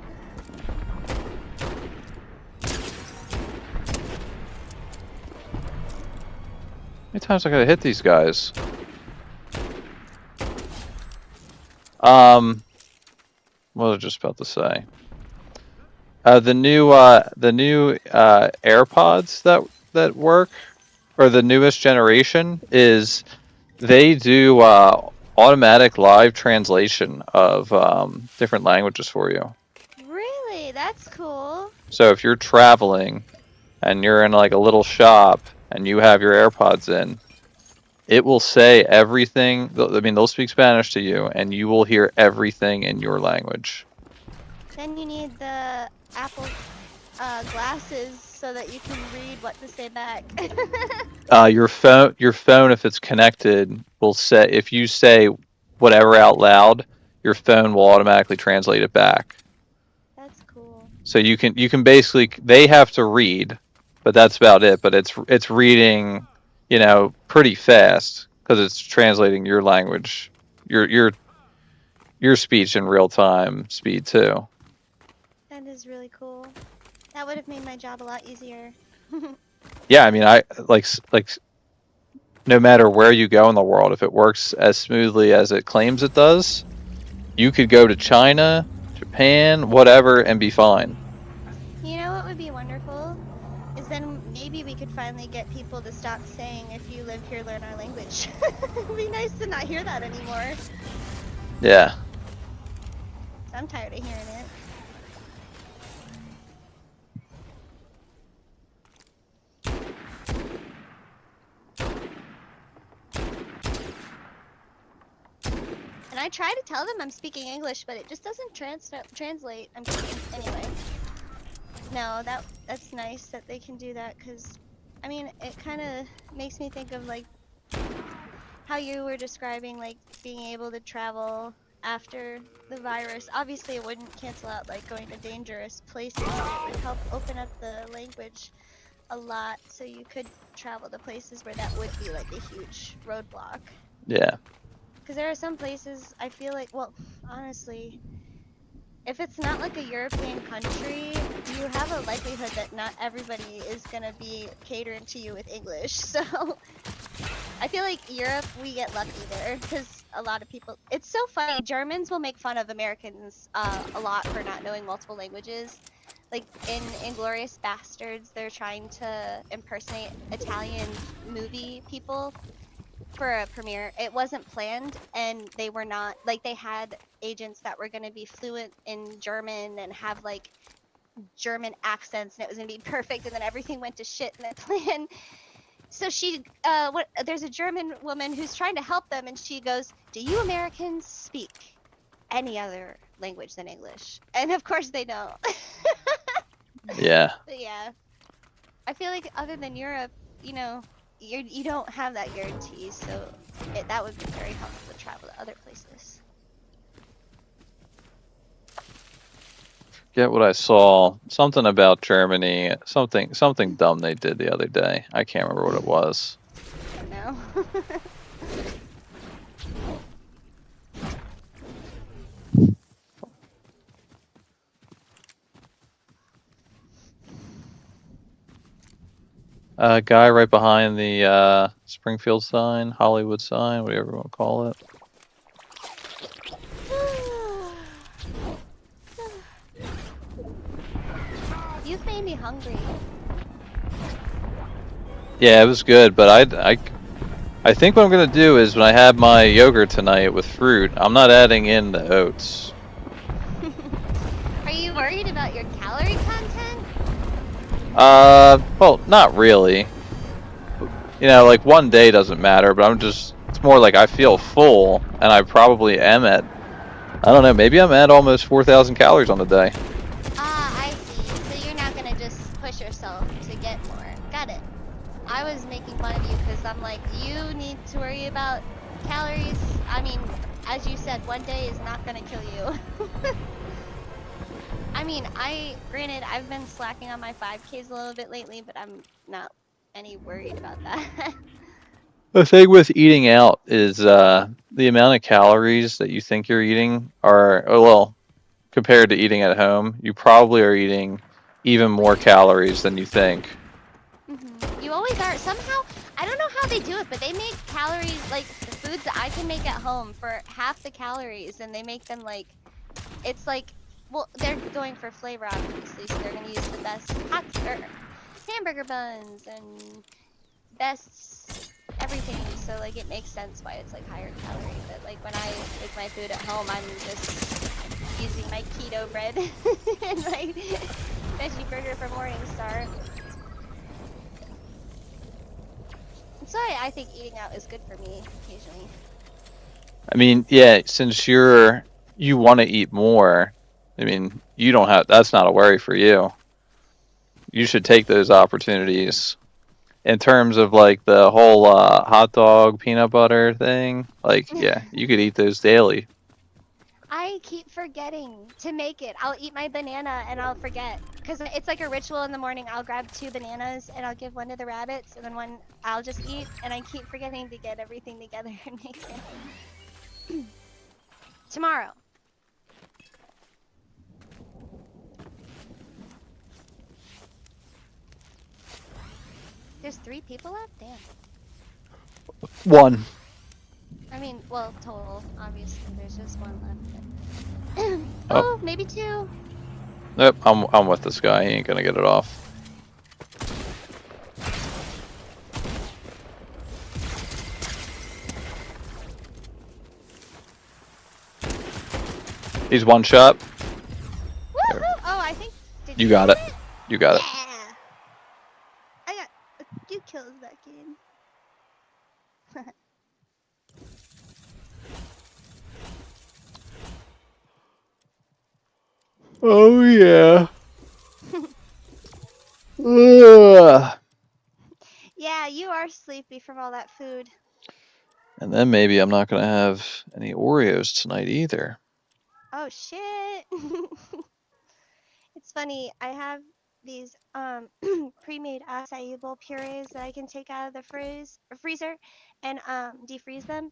many times I got to hit these guys? What was I just about to say? The new AirPods that work, or the newest generation, is they do automatic live translation of different languages for you. Really? That's cool. So if you're traveling and you're in like a little shop and you have your AirPods in, it will say everything. I mean, they'll speak Spanish to you, and you will hear everything in your language. Then you need the Apple glasses so that you can read what to say back. Your phone, if it's connected, will say, if you say whatever out loud, your phone will automatically translate it back. That's cool. So you can basically, they have to read, but that's about it. But it's reading pretty fast because it's translating your language, your speech in real time speed too. That is really cool. That would have made my job a lot easier. Yeah, I mean, I like no matter where you go in the world, if it works as smoothly as it claims it does, you could go to China, Japan, whatever, and be fine. You know what would be wonderful? Is then maybe we could finally get people to stop saying, if you live here, learn our language. It'd be nice to not hear that anymore. Yeah. I'm tired of hearing it. And I try to tell them I'm speaking English, but it just doesn't translate. I'm kidding. Anyway. No, that's nice that they can do that, because, I mean, it kind of makes me think of, like, how you were describing, like, being able to travel after the virus. Obviously, it wouldn't cancel out, like, going to dangerous places, but it would help open up the language a lot, so you could travel to places where that would be, like, a huge roadblock. Yeah. Because there are some places I feel like, well, honestly, if it's not like a European country, you have a likelihood that not everybody is gonna be catering to you with English. So I feel like Europe, we get lucky there, because a lot of people. It's so funny. Germans will make fun of Americans a lot for not knowing multiple languages. Like in Inglourious Bastards, they're trying to impersonate Italian movie people for a premiere. It wasn't planned, and they were not, like, they had agents that were going to be fluent in German and have like German accents, and it was going to be perfect, and then everything went to shit in the plan. So there's a German woman who's trying to help them, and she goes, "Do you Americans speak any other language than English?" And of course they don't. Yeah. But yeah, I feel like other than Europe, you don't have that guarantee, so that would be very helpful to travel to other places. Get what I saw. Something about Germany. Something dumb they did the other day. I can't remember what it was. I don't know. Guy right behind the Springfield sign, Hollywood sign, whatever you want to call it. You've made me hungry. Yeah, it was good, but I think what I'm gonna do is when I have my yogurt tonight with fruit, I'm not adding in the oats. Are you worried about your calorie content? Well, not really. Like one day doesn't matter, but it's more like I feel full, and I probably am I don't know, maybe I'm at almost 4,000 calories on the day. Ah, I see. So you're not gonna just push yourself to get more. Got it. I was making fun of you because I'm like, you need to worry about calories. I mean, as you said, one day is not gonna kill you. I mean, granted, I've been slacking on my 5Ks a little bit lately, but I'm not any worried about that. The thing with eating out is the amount of calories that you think you're eating are, well, compared to eating at home, you probably are eating even more calories than you think. You always are. Somehow, I don't know how they do it, but they make calories, like, the foods that I can make at home for half the calories, and they make them, like, it's like, well, they're going for flavor, obviously, so they're going to use the best hamburger buns and best everything, so, like, it makes sense why it's, like, higher calorie. But, like, when I make my food at home, I'm just using my keto bread and my veggie burger for Morningstar. So I think eating out is good for me occasionally. I mean, yeah, since you want to eat more, I mean, you don't have, that's not a worry for you. You should take those opportunities. In terms of like the whole hot dog peanut butter thing, like, yeah, you could eat those daily. I keep forgetting to make it. I'll eat my banana and I'll forget. Because it's like a ritual in the morning. I'll grab 2 bananas and I'll give one to the rabbits and then one I'll just eat. And I keep forgetting to get everything together and make it. Tomorrow. There's 3 people left? Damn. 1. I mean, well, total. Obviously, there's just 1 left. Oh, maybe 2. Yep, I'm with this guy. He ain't gonna get it off. He's 1 shot. Woohoo! Oh, I think. Did You got get it. You got it. Yeah. I got a few kills that game. Oh yeah. Ugh. Yeah, you are sleepy from all that food. And then maybe I'm not gonna have any Oreos tonight either. Oh shit. It's funny. I have these pre-made acai bowl purees that I can take out of the freezer and defreeze them.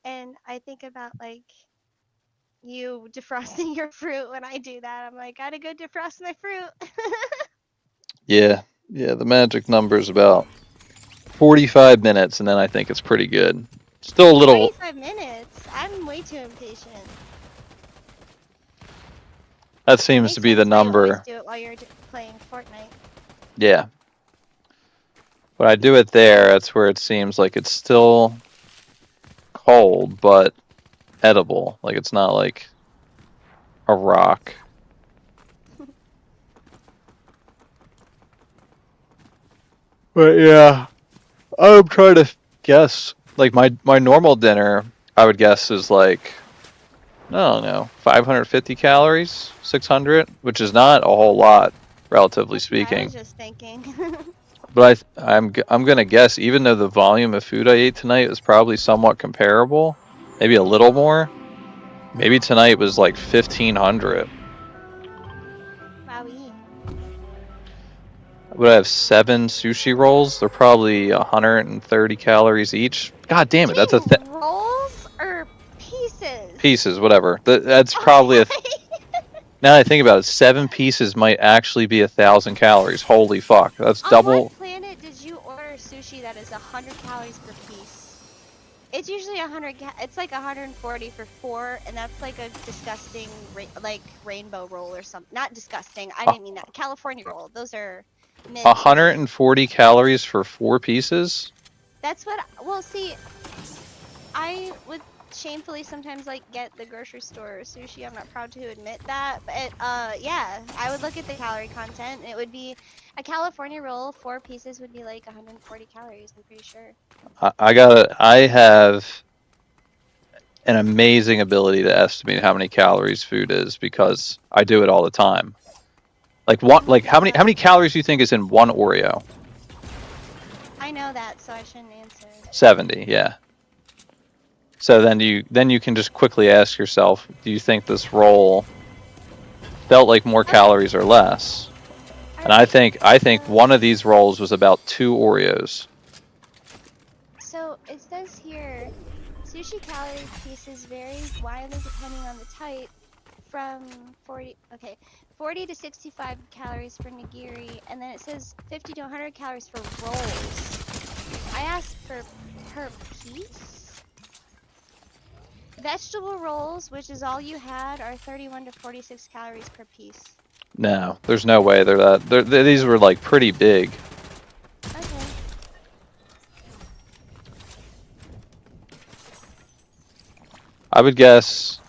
And I think about like you defrosting your fruit when I do that. I'm like, gotta go defrost my fruit. Yeah, the magic number is about 45 minutes, and then I think it's pretty good. Still a little. 25 minutes. I'm way too impatient. That seems to be the Makes sense why you always number. do it while you're playing Fortnite. Yeah. When I do it there, that's where it seems like it's still cold, but edible. Like it's not like a rock. But yeah, I'm trying to guess. Like my normal dinner, I would guess is like, I don't know, 550 calories, 600, which is not a whole lot, relatively That's what I speaking. was just thinking. But I'm gonna guess, even though the volume of food I ate tonight was probably somewhat comparable, maybe a little more. Maybe tonight was like 1,500. Wowie. Would I have 7 sushi rolls? They're probably 130 calories each. God damn it, that's a rolls or pieces? pieces, whatever. That's probably a. Now that I think about it, 7 pieces might actually be 1,000 calories. Holy fuck, that's On double. what planet did you order sushi that is 100 calories per piece? It's usually 100. It's like 140 for 4, and that's like a disgusting like rainbow roll or something. Not disgusting. I didn't mean that. California roll. Those are. 140 calories for 4 pieces? That's what. Well, see, I would shamefully sometimes like get the grocery store sushi. I'm not proud to admit that, but yeah, I would look at the calorie content. And it would be a California roll. 4 pieces would be like 140 calories. I'm pretty sure. I have an amazing ability to estimate how many calories food is because I do it all the time. Like what? Like how many calories do you think is in 1 Oreo? I know that, so I shouldn't answer. 70, yeah. So then you can just quickly ask yourself, do you think this roll felt like more calories or less? And I think one of these rolls was about 2 Oreos. So it says here, sushi calorie pieces vary widely depending on the type, from 40 to 65 calories for nigiri, and then it says 50 to 100 calories for rolls. I asked for per piece. Vegetable rolls, which is all you had, are 31 to 46 calories per piece. No, there's no way they're that. These were like pretty big. Okay. I would guess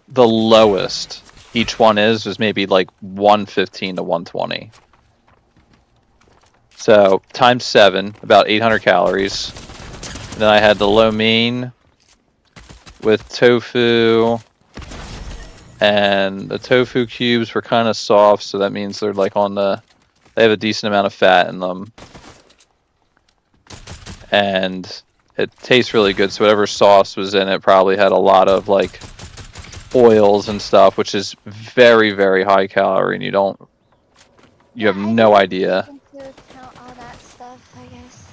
the lowest each one is maybe like 115 to 120. So times 7, about 800 calories. And then I had the lo mein with tofu, and the tofu cubes were kind of soft, so that means they're like they have a decent amount of fat in them, and it tastes really good. So whatever sauce was in it probably had a lot of like oils and stuff, which is very, very high calorie, and you have I no didn't idea. take into account all that stuff, I guess.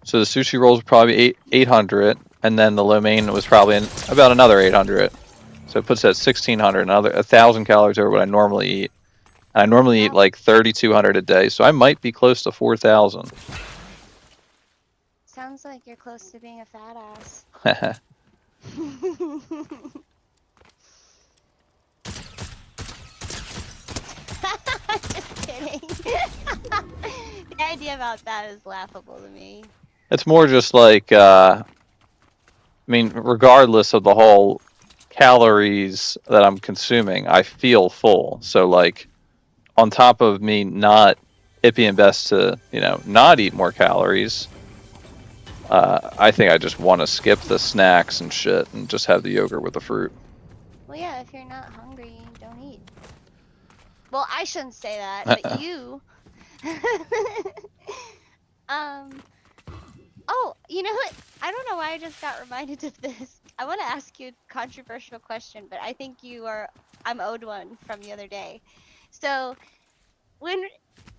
So the sushi rolls were probably 800, and then the lo mein was probably about another 800. So it puts it at 1600, another 1,000 calories over what I normally eat. And I normally eat Wow. like 3,200 a day, so I might be close to 4,000. Sounds like you're close to being a fat ass. Just kidding. The idea about that is laughable to me. It's more just like, I mean, regardless of the whole calories that I'm consuming, I feel full. So, like, on top of me not it being best to, not eat more calories, I think I just want to skip the snacks and shit and just have the yogurt with the fruit. Well, yeah, if you're not hungry, don't eat. Well, I shouldn't say that, but you. Oh, you know what? I don't know why I just got reminded of this. I want to ask you a controversial question, but I think I'm owed one from the other day. So, when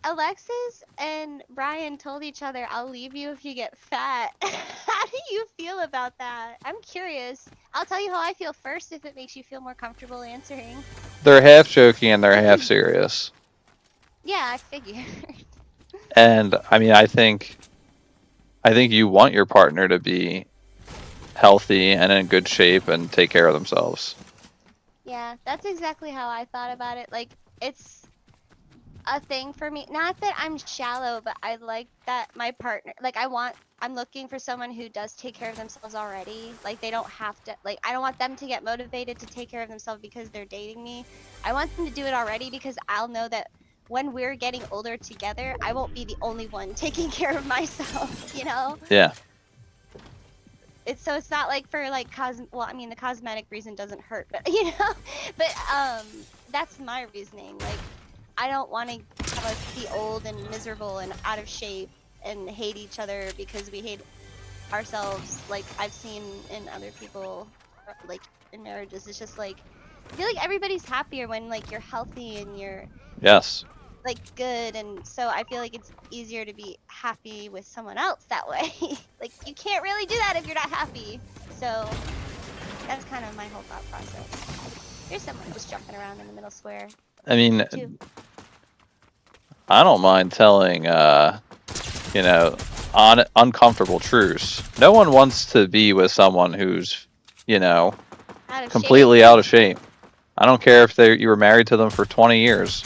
Alexis and Brian told each other, "I'll leave you if you get fat," how do you feel about that? I'm curious. I'll tell you how I feel first if it makes you feel more comfortable answering. They're half joking and they're half serious. Yeah, I figured. And I mean, I think you want your partner to be healthy and in good shape and take care of themselves. Yeah, that's exactly how I thought about it. Like, it's a thing for me. Not that I'm shallow, but I like that my partner, like, I'm looking for someone who does take care of themselves already. Like, they don't have to, like, I don't want them to get motivated to take care of themselves because they're dating me. I want them to do it already because I'll know that when we're getting older together, I won't be the only one taking care of myself, you know? Yeah. So it's not like for like well, I mean the cosmetic reason doesn't hurt, but you know, but that's my reasoning. Like, I don't want to have us be old and miserable and out of shape and hate each other because we hate ourselves. Like I've seen in other people, like in marriages, it's just like I feel like everybody's happier when like you're healthy and you're Yes. like good, and so I feel like it's easier to be happy with someone else that way. Like you can't really do that if you're not happy. So that's kind of my whole thought process. There's someone just jumping around in the middle square. I mean, Too. I don't mind telling, uncomfortable truths. No one wants to be with someone who's, Out of completely shape. out of shape. I don't care if you were married to them for 20 years.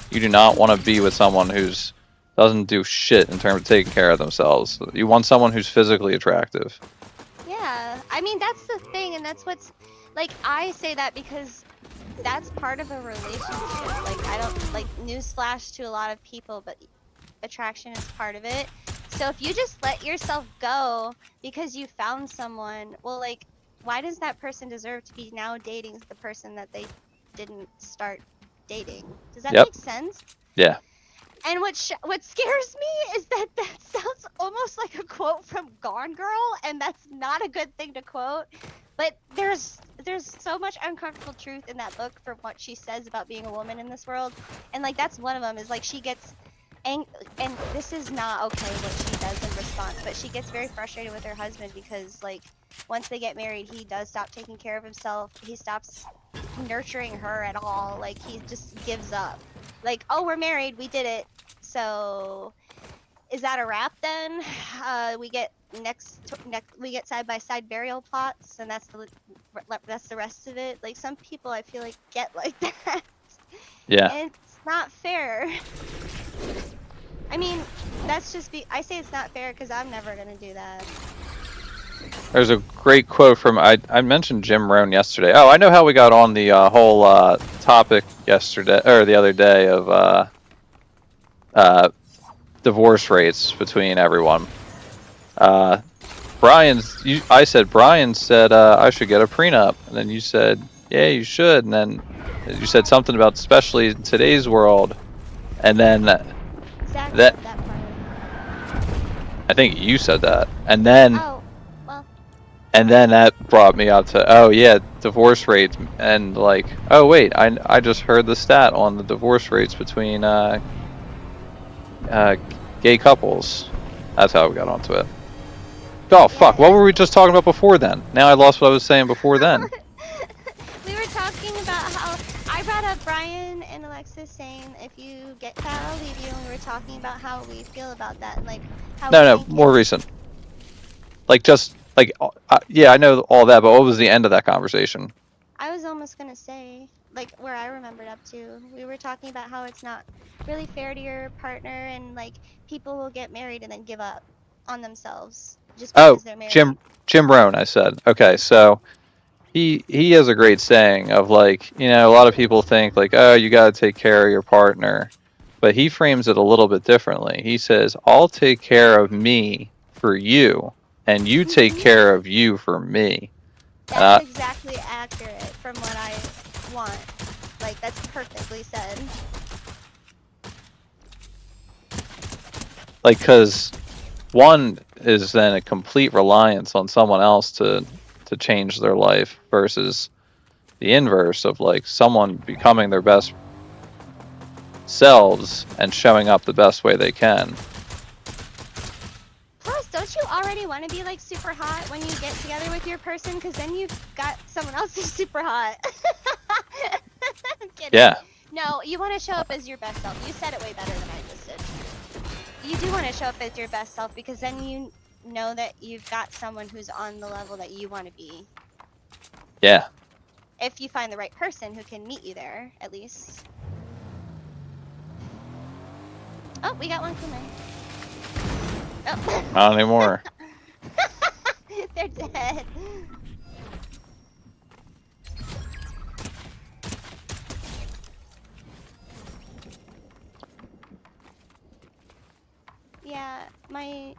You do not want to be with someone who's doesn't do shit in terms of taking care of themselves. You want someone who's physically attractive. Yeah, I mean that's the thing, and that's what's like I say that because that's part of a relationship. Like I don't like newsflash to a lot of people, but attraction is part of it. So if you just let yourself go because you found someone, well, like why does that person deserve to be now dating the person that they didn't start dating? Does that Yep. make sense? Yeah. And what scares me is that sounds almost like a quote from Gone Girl, and that's not a good thing to quote. But there's so much uncomfortable truth in that book from what she says about being a woman in this world, and like that's one of them is like she gets and this is not okay what she does in response, but she gets very frustrated with her husband because like once they get married, he does stop taking care of himself. He stops nurturing her at all. Like he just gives up. Like, oh, we're married, we did it. So, is that a wrap then? We get we get side by side burial plots, and that's the rest of it. Like some people, I feel like get like that. Yeah. And it's not fair. I mean, I say it's not fair because I'm never gonna do that. There's a great quote from I mentioned Jim Rohn yesterday. Oh, I know how we got on the whole topic yesterday or the other day of divorce rates between everyone. I said Brian said I should get a prenup, and then you said yeah you should, and then you said something about especially in today's world, and then Exactly that that part. I think you said that, and then. Oh, well. And then that brought me up to, oh yeah, divorce rates and like, oh wait, I just heard the stat on the divorce rates between gay couples. That's how we got onto it. Oh fuck! What Yeah. were we just talking about before then? Now I lost what I was saying before then. We were talking about how I brought up Brian and Alexis saying if you get fat, I'll leave you, and we were talking about how we feel about that and like how we No, think more it's. recent. Like just like yeah, I know all that, but what was the end of that conversation? I was almost gonna say like where I remembered up to. We were talking about how it's not really fair to your partner and like people will get married and then give up on themselves just Oh, because they're Jim married. Jim Rohn. I said okay, so. He has a great saying of like, you know, a lot of people think like, oh, you got to take care of your partner, but he frames it a little bit differently. He says, I'll take care of me for you, and you take Mhm. care of you for me. And That's exactly accurate from what I want. Like that's perfectly said. like, because one is then a complete reliance on someone else to change their life versus the inverse of like someone becoming their best selves and showing up the best way they can. Plus, don't you already want to be like super hot when you get together with your person? Because then you've got someone else who's super hot. I'm kidding. Yeah, No, you want to show up as your best self. You said it way better than I just did. You do want to show up as your best self because then you know that you've got someone who's on the level that you want to be. yeah. If you find the right person who can meet you there, at least. Oh, we got one coming. Oh. Not anymore. They're dead. Yeah, my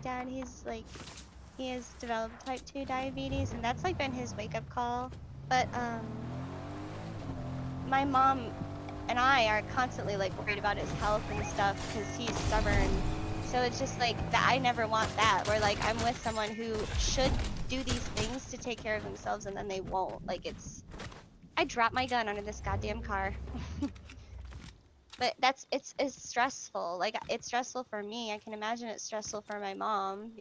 dad, he's like, he has developed type 2 diabetes, and that's like been his wake-up call. But my mom and I are constantly like worried about his health and stuff because he's stubborn. So it's just like that. I never want that. Where like I'm with someone who should do these things to take care of themselves, and then they won't. Like it's, I dropped my gun under this goddamn car. But that's it's stressful. Like it's stressful for me. I can imagine it's stressful for my mom.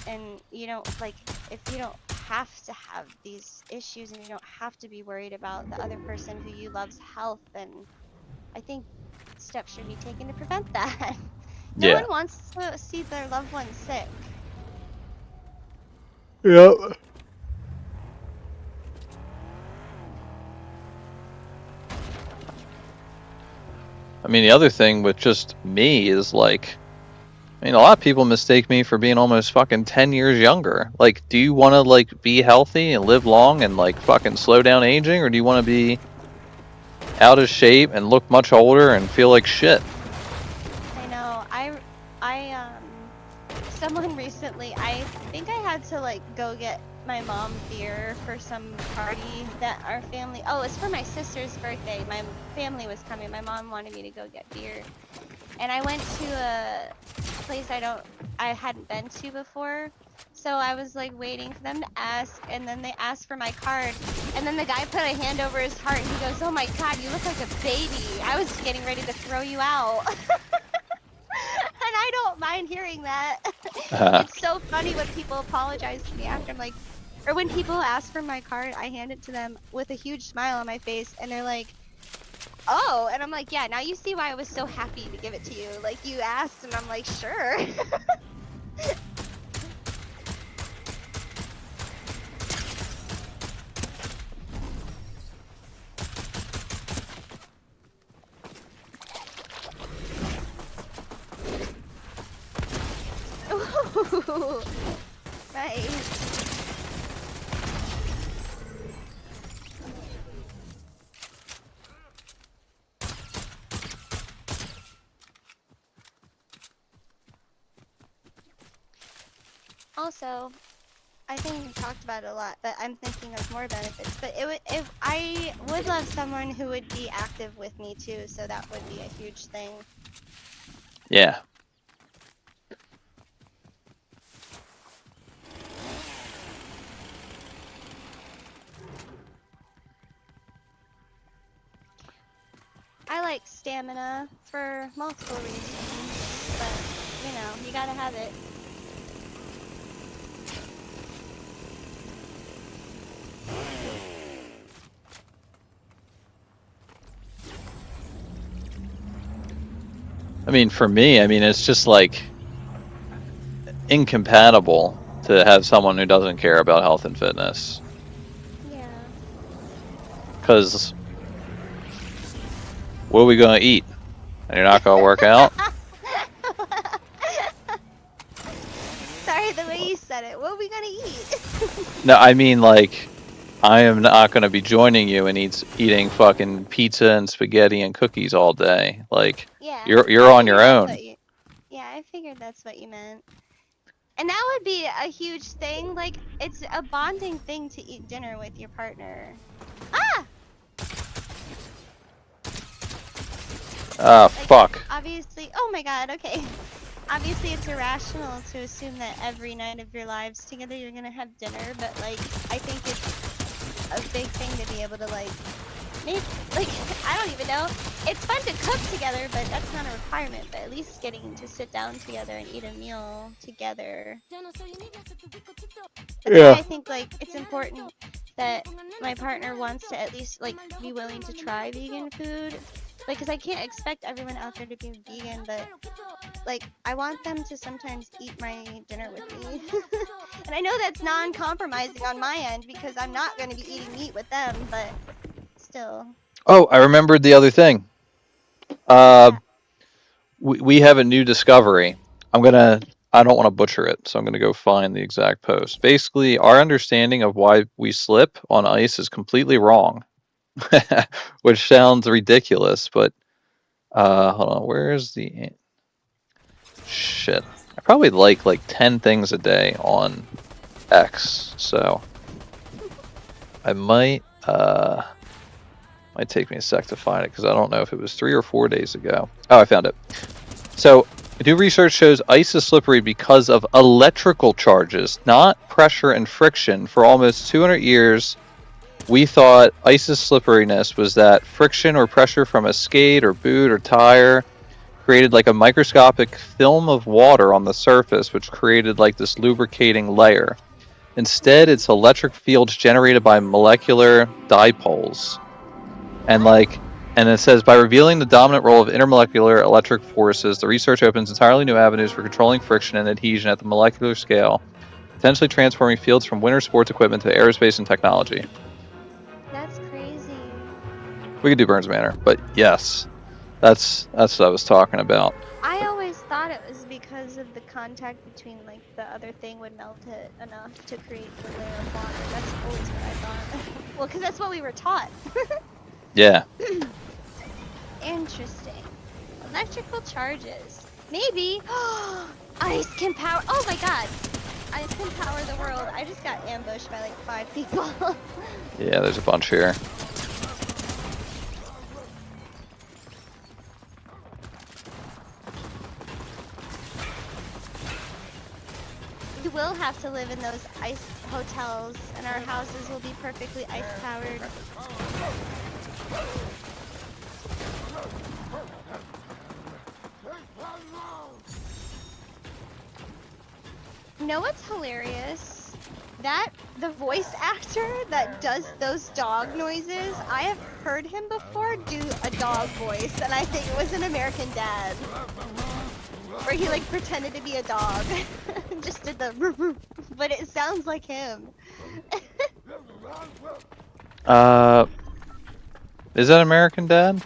And you know, like if you don't have to have these issues and you don't have to be worried about the other person who you love's health, then I think steps should be taken to prevent that. No one Yeah. wants to see their loved one sick. Yep. I mean, the other thing with just me is like, I mean, a lot of people mistake me for being almost fucking 10 years younger. Like, do you want to like be healthy and live long and like fucking slow down aging, or do you want to be out of shape and look much older and feel like shit? I know. Someone recently, I think I had to like go get my mom beer for some party that our family, oh, it's for my sister's birthday. My family was coming. My mom wanted me to go get beer. And I went to a place I hadn't been to before. So I was like waiting for them to ask, and then they asked for my card. And then the guy put a hand over his heart and he goes, "Oh my God, you look like a baby. I was getting ready to throw you out." And I don't mind hearing that. It's so funny when people apologize to me after. I'm like, or when people ask for my card, I hand it to them with a huge smile on my face, and they're like, "Oh," and I'm like, "Yeah, now you see why I was so happy to give it to you. Like you asked," and I'm like, "Sure." Ooh, nice. Also, I think we talked about it a lot, but I'm thinking of more benefits. But if I would love someone who would be active with me too, so that would be a huge thing. Yeah. I like stamina for multiple reasons, but you know, you gotta have it. I mean, for me, I mean, it's just like incompatible to have someone who doesn't care about health and fitness. Yeah. Because what are we going to eat? And you're not going to work out? Sorry, the way you said it. What are we gonna eat? No, I mean, like, I am not going to be joining you in eating fucking pizza and spaghetti and cookies all day. Like, Yeah. you're I on your figured that's own. what you. Yeah, I figured that's what you meant. And that would be a huge thing. Like, it's a bonding thing to eat dinner with your partner. Ah! Ah, Like, fuck. obviously. Oh my god, okay. Obviously, it's irrational to assume that every night of your lives together you're gonna have dinner, but, like, I think it's a big thing to be able to, like, make. Like, I don't even know. It's fun to cook together, but that's not a requirement. But at least getting to sit down together and eat a meal together. That's why I think, like, it's important that my partner wants to at least, like, be willing to try vegan food. Like, because I can't expect everyone out there to be vegan, but, like, I want them to sometimes eat my dinner with me. And I know that's non-compromising on my end because I'm not going to be eating meat with them, but still. Oh, I remembered the other thing. We have a new discovery. I don't want to butcher it, so I'm gonna go find the exact post. Basically, our understanding of why we slip on ice is completely wrong, which sounds ridiculous, but hold on, where's the shit? I probably like 10 things a day on X, so I might take me a sec to find it because I don't know if it was 3 or 4 days ago. Oh, I found it. So, new research shows ice is slippery because of electrical charges, not pressure and friction. For almost 200 years, we thought ice's slipperiness was that friction or pressure from a skate or boot or tire created like a microscopic film of water on the surface, which created like this lubricating layer. Instead, it's electric fields generated by molecular dipoles. And it says by revealing the dominant role of intermolecular electric forces, the research opens entirely new avenues for controlling friction and adhesion at the molecular scale, potentially transforming fields from winter sports equipment to aerospace and technology. That's crazy. We could do Burns Manor, but yes, that's what I was talking about. I always thought it was because of the contact between, like, the other thing would melt it enough to create the layer of water. That's always what I thought. Well, because that's what we were taught. Yeah. Interesting. Electrical charges. Maybe. Ice can power. Oh my god. Ice can power the world. I just got ambushed by like 5 people. Yeah, there's a bunch here. We will have to live in those ice hotels, and our houses will be perfectly ice powered. You know what's hilarious? That the voice actor that does those dog noises, I have heard him before do a dog voice, and I think it was an American Dad. Where he like pretended to be a dog. Just did the but it sounds like him. Is that American Dad?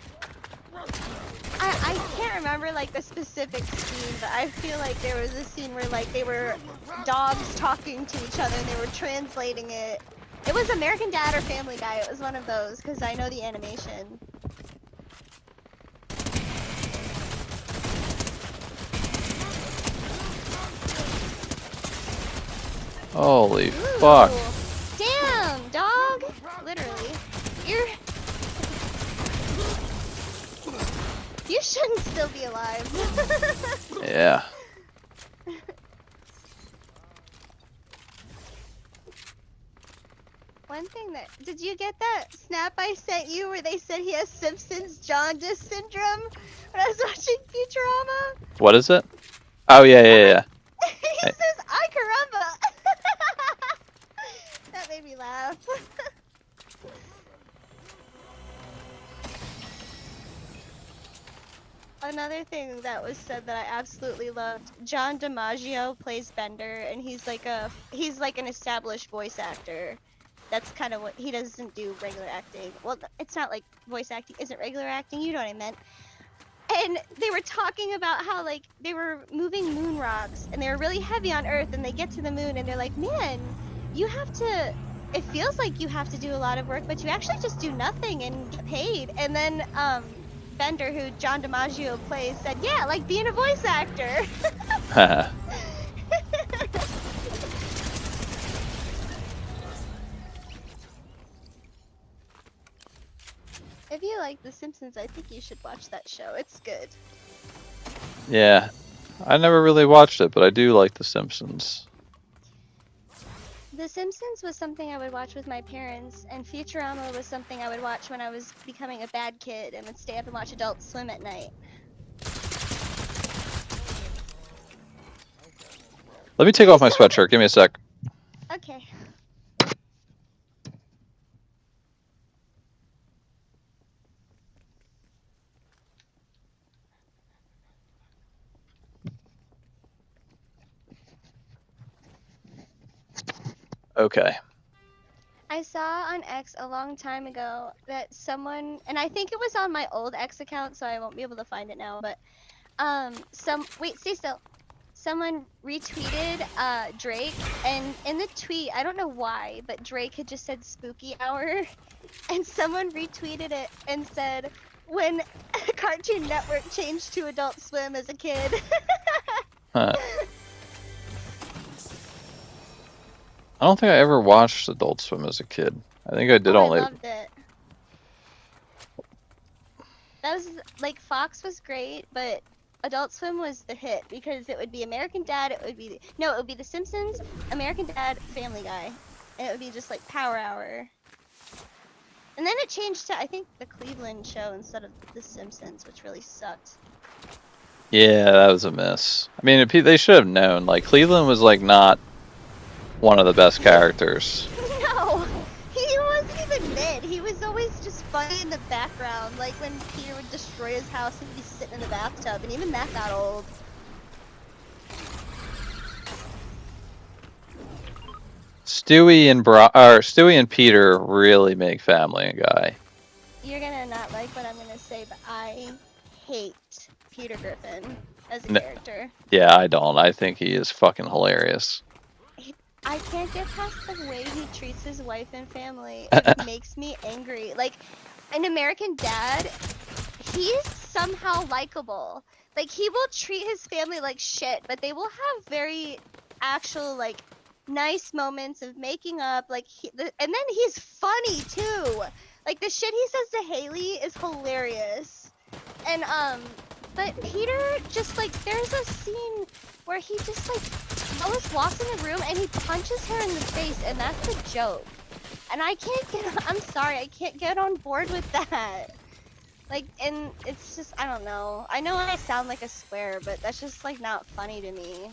I can't remember like the specific scene, but I feel like there was a scene where like they were dogs talking to each other and they were translating it. It was American Dad or Family Guy. It was one of those because I know the animation. Holy Ooh. fuck. Damn, dog! Literally. You shouldn't still be alive. Yeah. One thing that did you get that snap I sent you where they said he has Simpsons jaundice syndrome when I was watching Futurama? What is it? Oh yeah. He says, "Ay caramba!" That made me laugh. Another thing that was said that I absolutely loved, John DiMaggio plays Bender, and he's like an established voice actor. That's kind of what he doesn't do regular acting. Well, it's not like voice acting isn't regular acting. You know what I meant. And they were talking about how like they were moving moon rocks, and they were really heavy on Earth, and they get to the moon, and they're like, "Man, you have to. It feels like you have to do a lot of work, but you actually just do nothing and get paid." And then Bender, who John DiMaggio plays, said, "Yeah, like being a voice actor." If you like The Simpsons, I think you should watch that show. It's good. Yeah. I never really watched it, but I do like The Simpsons. The Simpsons was something I would watch with my parents, and Futurama was something I would watch when I was becoming a bad kid and would stay up and watch Adult Swim at night. Let me take off my sweatshirt. Give me a sec. Okay. Okay. I saw on X a long time ago that someone, and I think it was on my old X account, so I won't be able to find it now, but wait, stay still. Someone retweeted Drake, and in the tweet, I don't know why, but Drake had just said spooky hour, and someone retweeted it and said, when Cartoon Network changed to Adult Swim as a kid. Huh. I don't think I ever watched Adult Swim as a kid. I think I did only. I loved it. That was like Fox was great, but Adult Swim was the hit because it would be American Dad. It would be The Simpsons, American Dad, Family Guy, and it would be just like Power Hour. And then it changed to I think the Cleveland show instead of The Simpsons, which really sucked. Yeah, that was a miss. I mean, they should have known. Like Cleveland was like not one of the best characters. No, he wasn't even mid. He was always just funny in the background, like when Peter would destroy his house and he'd be sitting in the bathtub, and even that got old. Stewie and Peter really make Family Guy. You're gonna not like what I'm gonna say, but I hate Peter Griffin as a character. Yeah, I don't. I think he is fucking hilarious. I can't get past the way he treats his wife and family. It makes me angry. Like, an American Dad, he's somehow likable. Like, he will treat his family like shit, but they will have very actual, like, nice moments of making up. Like, and then he's funny, too. Like, the shit he says to Haley is hilarious. And, but Peter just, like, there's a scene where he just, like, Lois walks in the room and he punches her in the face, and that's a joke. And I can't get, I'm sorry, I can't get on board with that. Like, and it's just, I don't know. I know I sound like a square, but that's just, like, not funny to me.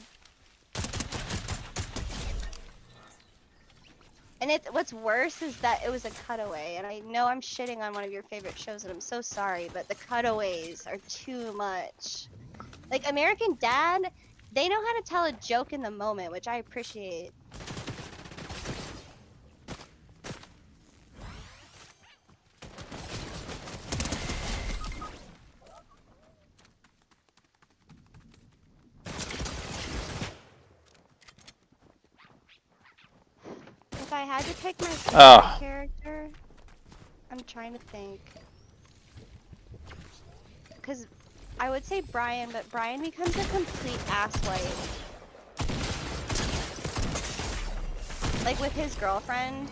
And what's worse is that it was a cutaway, and I know I'm shitting on one of your favorite shows, and I'm so sorry, but the cutaways are too much. Like, American Dad, they know how to tell a joke in the moment, which I appreciate. If I had to pick my favorite character, I'm trying to think. Because I would say Brian, but Brian becomes a complete asswipe. Like with his girlfriend.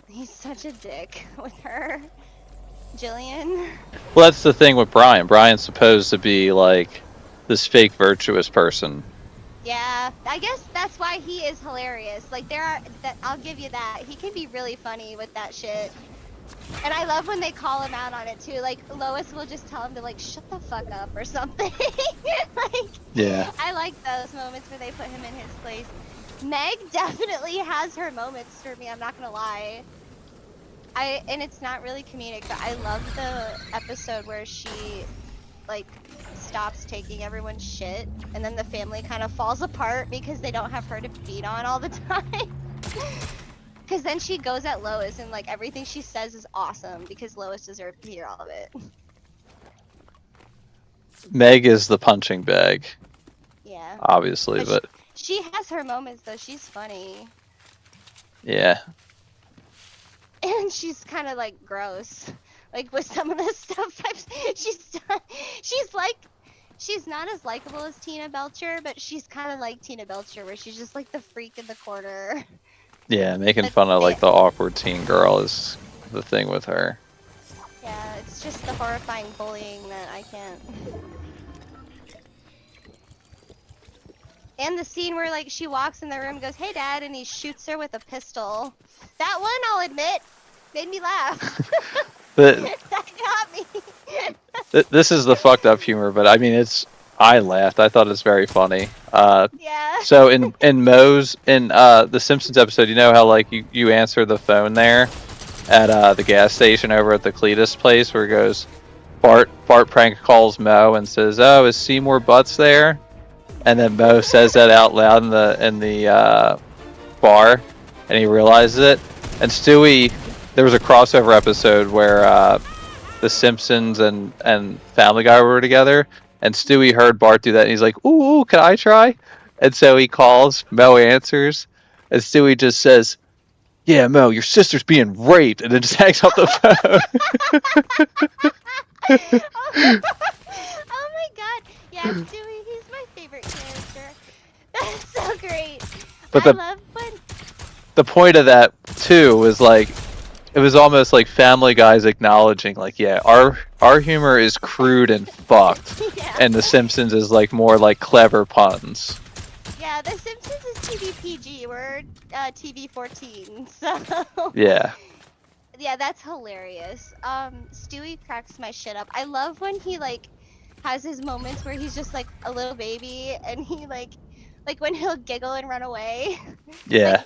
He's such a dick with her. Jillian. Well, that's the thing with Brian. Brian's supposed to be like this fake virtuous person. Yeah, I guess that's why he is hilarious. Like I'll give you that. He can be really funny with that shit. And I love when they call him out on it too. Like Lois will just tell him to like shut the fuck up or something. Like Yeah. I like those moments where they put him in his place. Meg definitely has her moments for me, I'm not gonna lie. And it's not really comedic, but I love the episode where she like stops taking everyone's shit and then the family kind of falls apart because they don't have her to beat on all the time. Because then she goes at Lois and like everything she says is awesome because Lois deserves to hear all of it. Meg is the punching bag, Yeah. obviously, but she has her moments though. She's funny. yeah. And she's kind of like gross. Like with some of the stuff she's done. She's not as likable as Tina Belcher, but she's kind of like Tina Belcher where she's just like the freak in the corner. Yeah, making But fun of like the awkward teen girl is the thing with her. Yeah, it's just the horrifying bullying that I can't. And the scene where like she walks in the room and goes, "Hey dad," and he shoots her with a pistol. That one, I'll admit, made me laugh. But That got me. this is the fucked up humor, but I mean I laughed. I thought it's very funny. Yeah. So in Moe's the Simpsons episode, you know how like you answer the phone there at the gas station over at the Cletus place where it goes Bart prank calls Moe and says, "Oh, is Seymour Butts there?" And then Moe says that out loud in the bar, and he realizes it. And Stewie, there was a crossover episode where the Simpsons and Family Guy were together, and Stewie heard Bart do that, and he's like, "Ooh, can I try?" And so he calls, Moe answers, and Stewie just says, "Yeah, Moe, your sister's being raped," and then just hangs up the phone. Oh my god. Yeah, Stewie, he's my favorite character. That's so great. But I love when the point of that too was like it was almost like Family Guy's acknowledging like, yeah, our humor is crude and fucked, yeah. and The Simpsons is like more like clever puns. Yeah, The Simpsons is TV PG. We're TV 14. So Yeah. yeah, that's hilarious. Stewie cracks my shit up. I love when he like has his moments where he's just like a little baby and he like when he'll giggle and run away. Yeah. Like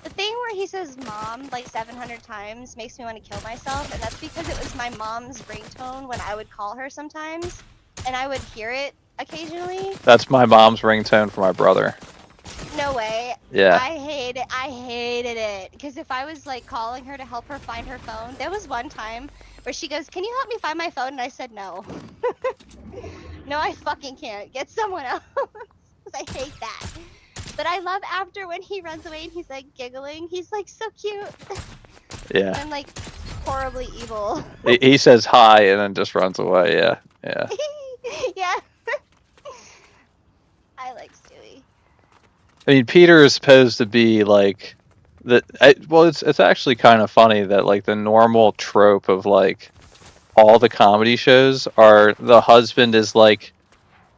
the thing where he says mom like 700 times makes me want to kill myself, and that's because it was my mom's ringtone when I would call her sometimes, and I would hear it occasionally. That's my mom's ringtone for my brother. No way. Yeah. I hated it. Because if I was like calling her to help her find her phone, there was one time where she goes, "Can you help me find my phone?" And I said no. No, I fucking can't. Get someone else. I hate that. But I love after when he runs away and he's like giggling. He's like so cute. Yeah. And like horribly evil. He says hi and then just runs away. Yeah. Yeah. Yeah. I like Stewie. I mean, Peter is supposed to be like well, it's actually kind of funny that like the normal trope of like all the comedy shows are the husband is like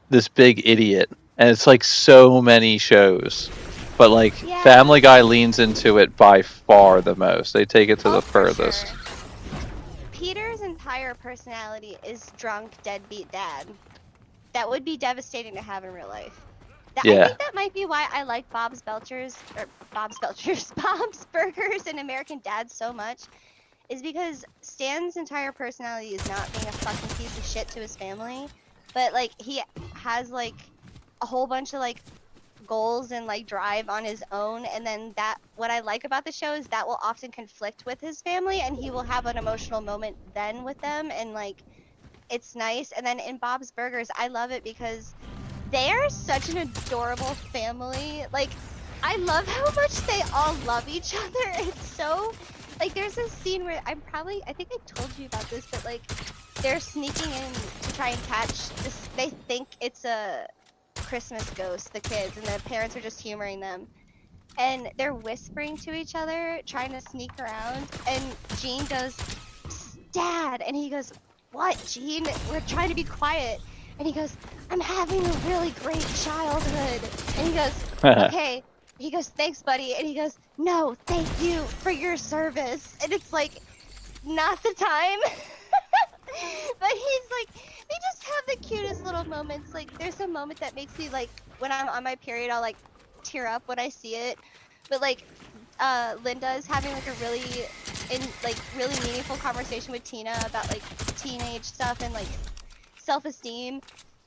this big idiot, and it's like so many shows, but like Yeah. Family Guy leans into it by far the most. They take it to the For furthest. sure. Peter's entire personality is drunk, deadbeat dad. That would be devastating to have in real life. Yeah. I think that might be why I like Bob's Burgers and American Dad so much, is because Stan's entire personality is not being a fucking piece of shit to his family, but like he has like a whole bunch of like goals and like drive on his own, and then that what I like about the show is that will often conflict with his family, and he will have an emotional moment then with them, and like it's nice. And then in Bob's Burgers, I love it because they are such an adorable family. Like, I love how much they all love each other. It's so, like, there's this scene where I think I told you about this, but like, they're sneaking in to try and catch this. They think it's a Christmas ghost, the kids, and the parents are just humoring them. And they're whispering to each other, trying to sneak around. And Gene goes, "Psst, Dad," and he goes, "What, Gene? We're trying to be quiet." And he goes, I'm having a really great childhood. And he goes, okay. He goes, thanks, buddy. And he goes, no, thank you for your service. And it's like, not the time. But he's like, they just have the cutest little moments. Like, there's a moment that makes me, like, when I'm on my period, I'll, like, tear up when I see it. But, like, Linda is having, like, a really meaningful conversation with Tina about, like, teenage stuff and, like, self-esteem.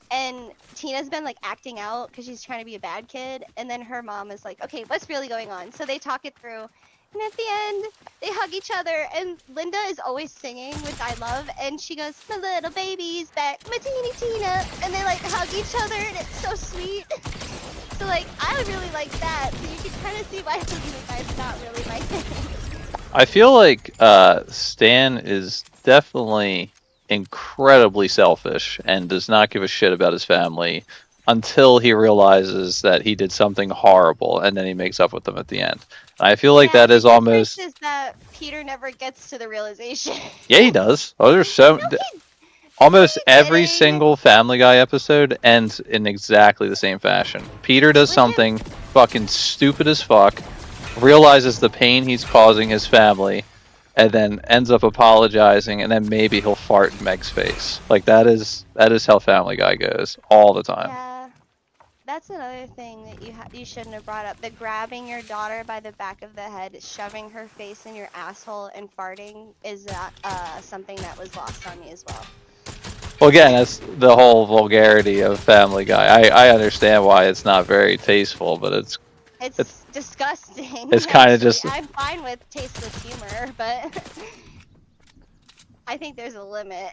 And Tina's been, like, acting out because she's trying to be a bad kid. And then her mom is like, okay, what's really going on? So they talk it through. And at the end, they hug each other. And Linda is always singing, which I love. And she goes, my little baby's back, my teeny Tina. And they, like, hug each other. And it's so sweet. So, like, I really like that. So you can kind of see why Family Guy's not really my thing. I feel like Stan is definitely incredibly selfish and does not give a shit about his family until he realizes that he did something horrible, and then he makes up with them at the end. I feel like Yeah, that is the difference almost. is that Peter never gets to the realization. Yeah, he does. Oh, there's so. No, Almost are you every kidding? single Family Guy episode ends in exactly the same fashion. Peter does With him, something fucking stupid as fuck, realizes the pain he's causing his family, and then ends up apologizing, and then maybe he'll fart in Meg's face. Like that is how Family Guy goes all the time. yeah, that's another thing that you shouldn't have brought up. The grabbing your daughter by the back of the head, shoving her face in your asshole, and farting is something that was lost on me as well. Well, again, that's the whole vulgarity of Family Guy. I understand why it's not very tasteful, but it's It's disgusting. it's kind of Actually, just I'm fine with tasteless humor, but I think there's a limit.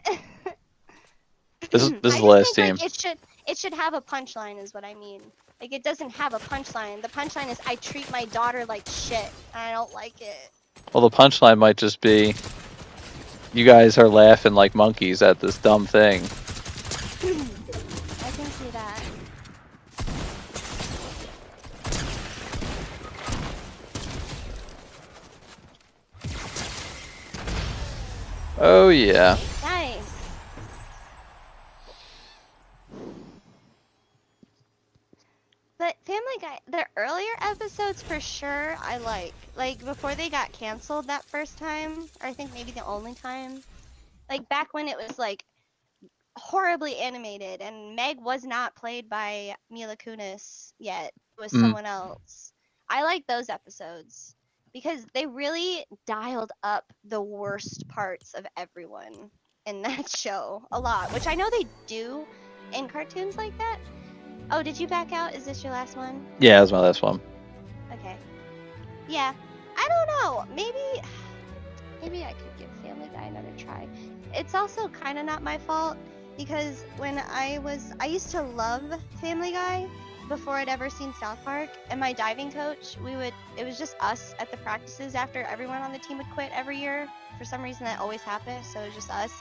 this is I the just last think team. like it should have a punchline is what I mean. Like it doesn't have a punchline. The punchline is I treat my daughter like shit and I don't like it. Well, the punchline might just be, you guys are laughing like monkeys at this dumb thing. I can see that. Oh yeah. Nice. But Family Guy, the earlier episodes for sure I like. Like before they got canceled that first time, or I think maybe the only time. Like back when it was like horribly animated and Meg was not played by Mila Kunis yet. It was Mm. someone else. I like those episodes because they really dialed up the worst parts of everyone in that show a lot, which I know they do in cartoons like that. Oh, did you back out? Is this your last one? Yeah, that's my last one. Okay. Yeah. I don't know. Maybe I could give Family Guy another try. It's also kind of not my fault because when I used to love Family Guy before I'd ever seen South Park, and my diving coach, it was just us at the practices after everyone on the team would quit every year. For some reason that always happens, so it was just us.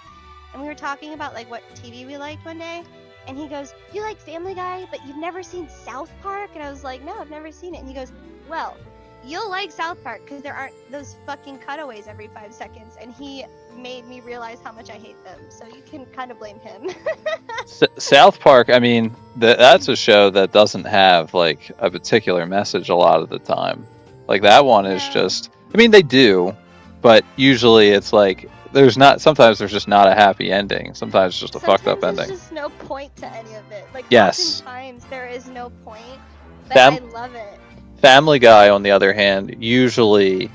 And we were talking about like what TV we liked one day, and he goes, "You like Family Guy, but you've never seen South Park?" And I was like, "No, I've never seen it." And he goes, "Well, you'll like South Park because there aren't those fucking cutaways every 5 seconds." And he made me realize how much I hate them. So you can kind of blame him. South Park, I mean, that's a show that doesn't have like a particular message a lot of the time. Like that one is No. just, I mean, they do, but usually it's like sometimes there's just not a happy ending. Sometimes it's just a fucked up Sometimes ending. there's just no point to any of it. Like Yes. oftentimes there is no point, but Fam- I love it. Family Guy, on the other hand, usually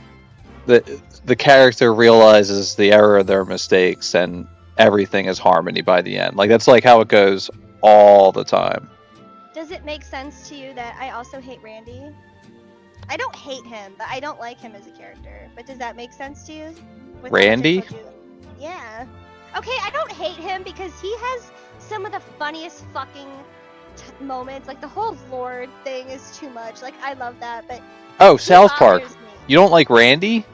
the character realizes the error of their mistakes and everything is harmony by the end. Like that's like how it goes all the time. Does it make sense to you that I also hate Randy? I don't hate him, but I don't like him as a character. But does that make sense to you? With how much I Randy? told you? Yeah. Okay, I don't hate him because he has some of the funniest fucking moments. Like the whole Lord thing is too much. Like I love that, but Oh, he South Park. bothers me. You don't like Randy?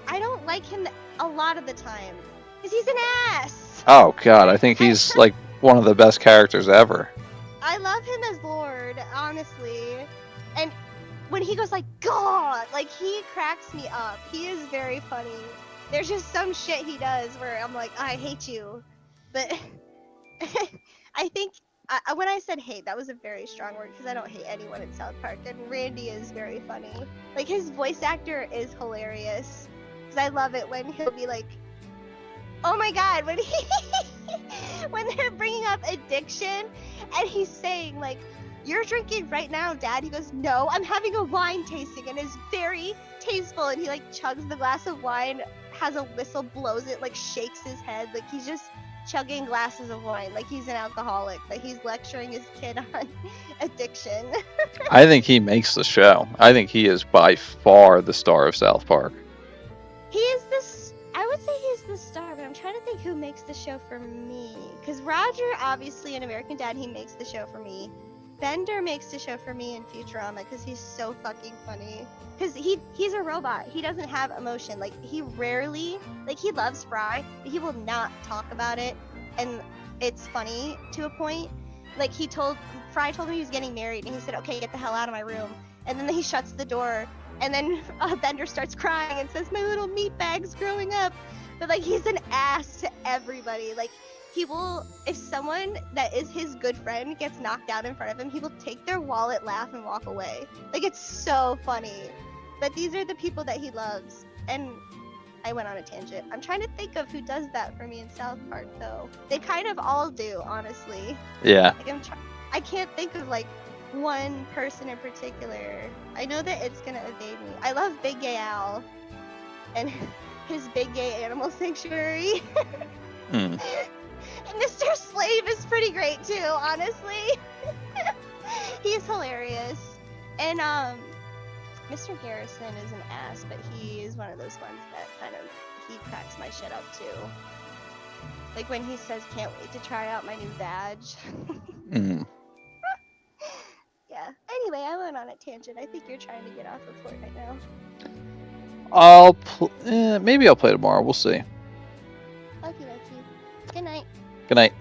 I don't like him a lot of the time because he's an ass. Oh god, I think he's like one of the best characters ever. I love him as Lord, honestly. And when he goes like, God, like he cracks me up. He is very funny. There's just some shit he does where I'm like, I hate you. But I think when I said hate, that was a very strong word because I don't hate anyone in South Park, and Randy is very funny. Like his voice actor is hilarious because I love it when he'll be like, "Oh my God," when he when they're bringing up addiction, and he's saying like, "You're drinking right now, Dad." He goes, "No, I'm having a wine tasting, and it's very tasteful." And he like chugs the glass of wine, has a whistle, blows it, like shakes his head, like he's just chugging glasses of wine, like he's an alcoholic, like he's lecturing his kid on addiction. I think he makes the show. I think he is by far the star of South Park. He is this. I would say he's the star, but I'm trying to think who makes the show for me. Because Roger, obviously, in American Dad, he makes the show for me. Bender makes the show for me in Futurama because he's so fucking funny. Because he's a robot. He doesn't have emotion. Like, he rarely, like, he loves Fry, but he will not talk about it. And it's funny to a point. Like, Fry told him he was getting married, and he said, "Okay, get the hell out of my room." And then he shuts the door, and then Bender starts crying and says, "My little meat bag's growing up." But, like, he's an ass to everybody. Like, he will, if someone that is his good friend gets knocked out in front of him, he will take their wallet, laugh, and walk away. Like, it's so funny. But these are the people that he loves. And I went on a tangent. I'm trying to think of who does that for me in South Park, though. They kind of all do, honestly. Yeah. Like, I can't think of, like, one person in particular. I know that it's gonna evade me. I love Big Gay Al and his Big Gay Animal Sanctuary. Hmm. And Mr. Slave is pretty great too, honestly. He's hilarious. And Mr. Garrison is an ass, but he is one of those ones that kind of, he cracks my shit up too. Like when he says, "Can't wait to try out my new badge." Yeah. Anyway, I went on a tangent. I think you're trying to get off of Fortnite now. Maybe I'll play tomorrow. We'll see. Okay. Good night. Good night.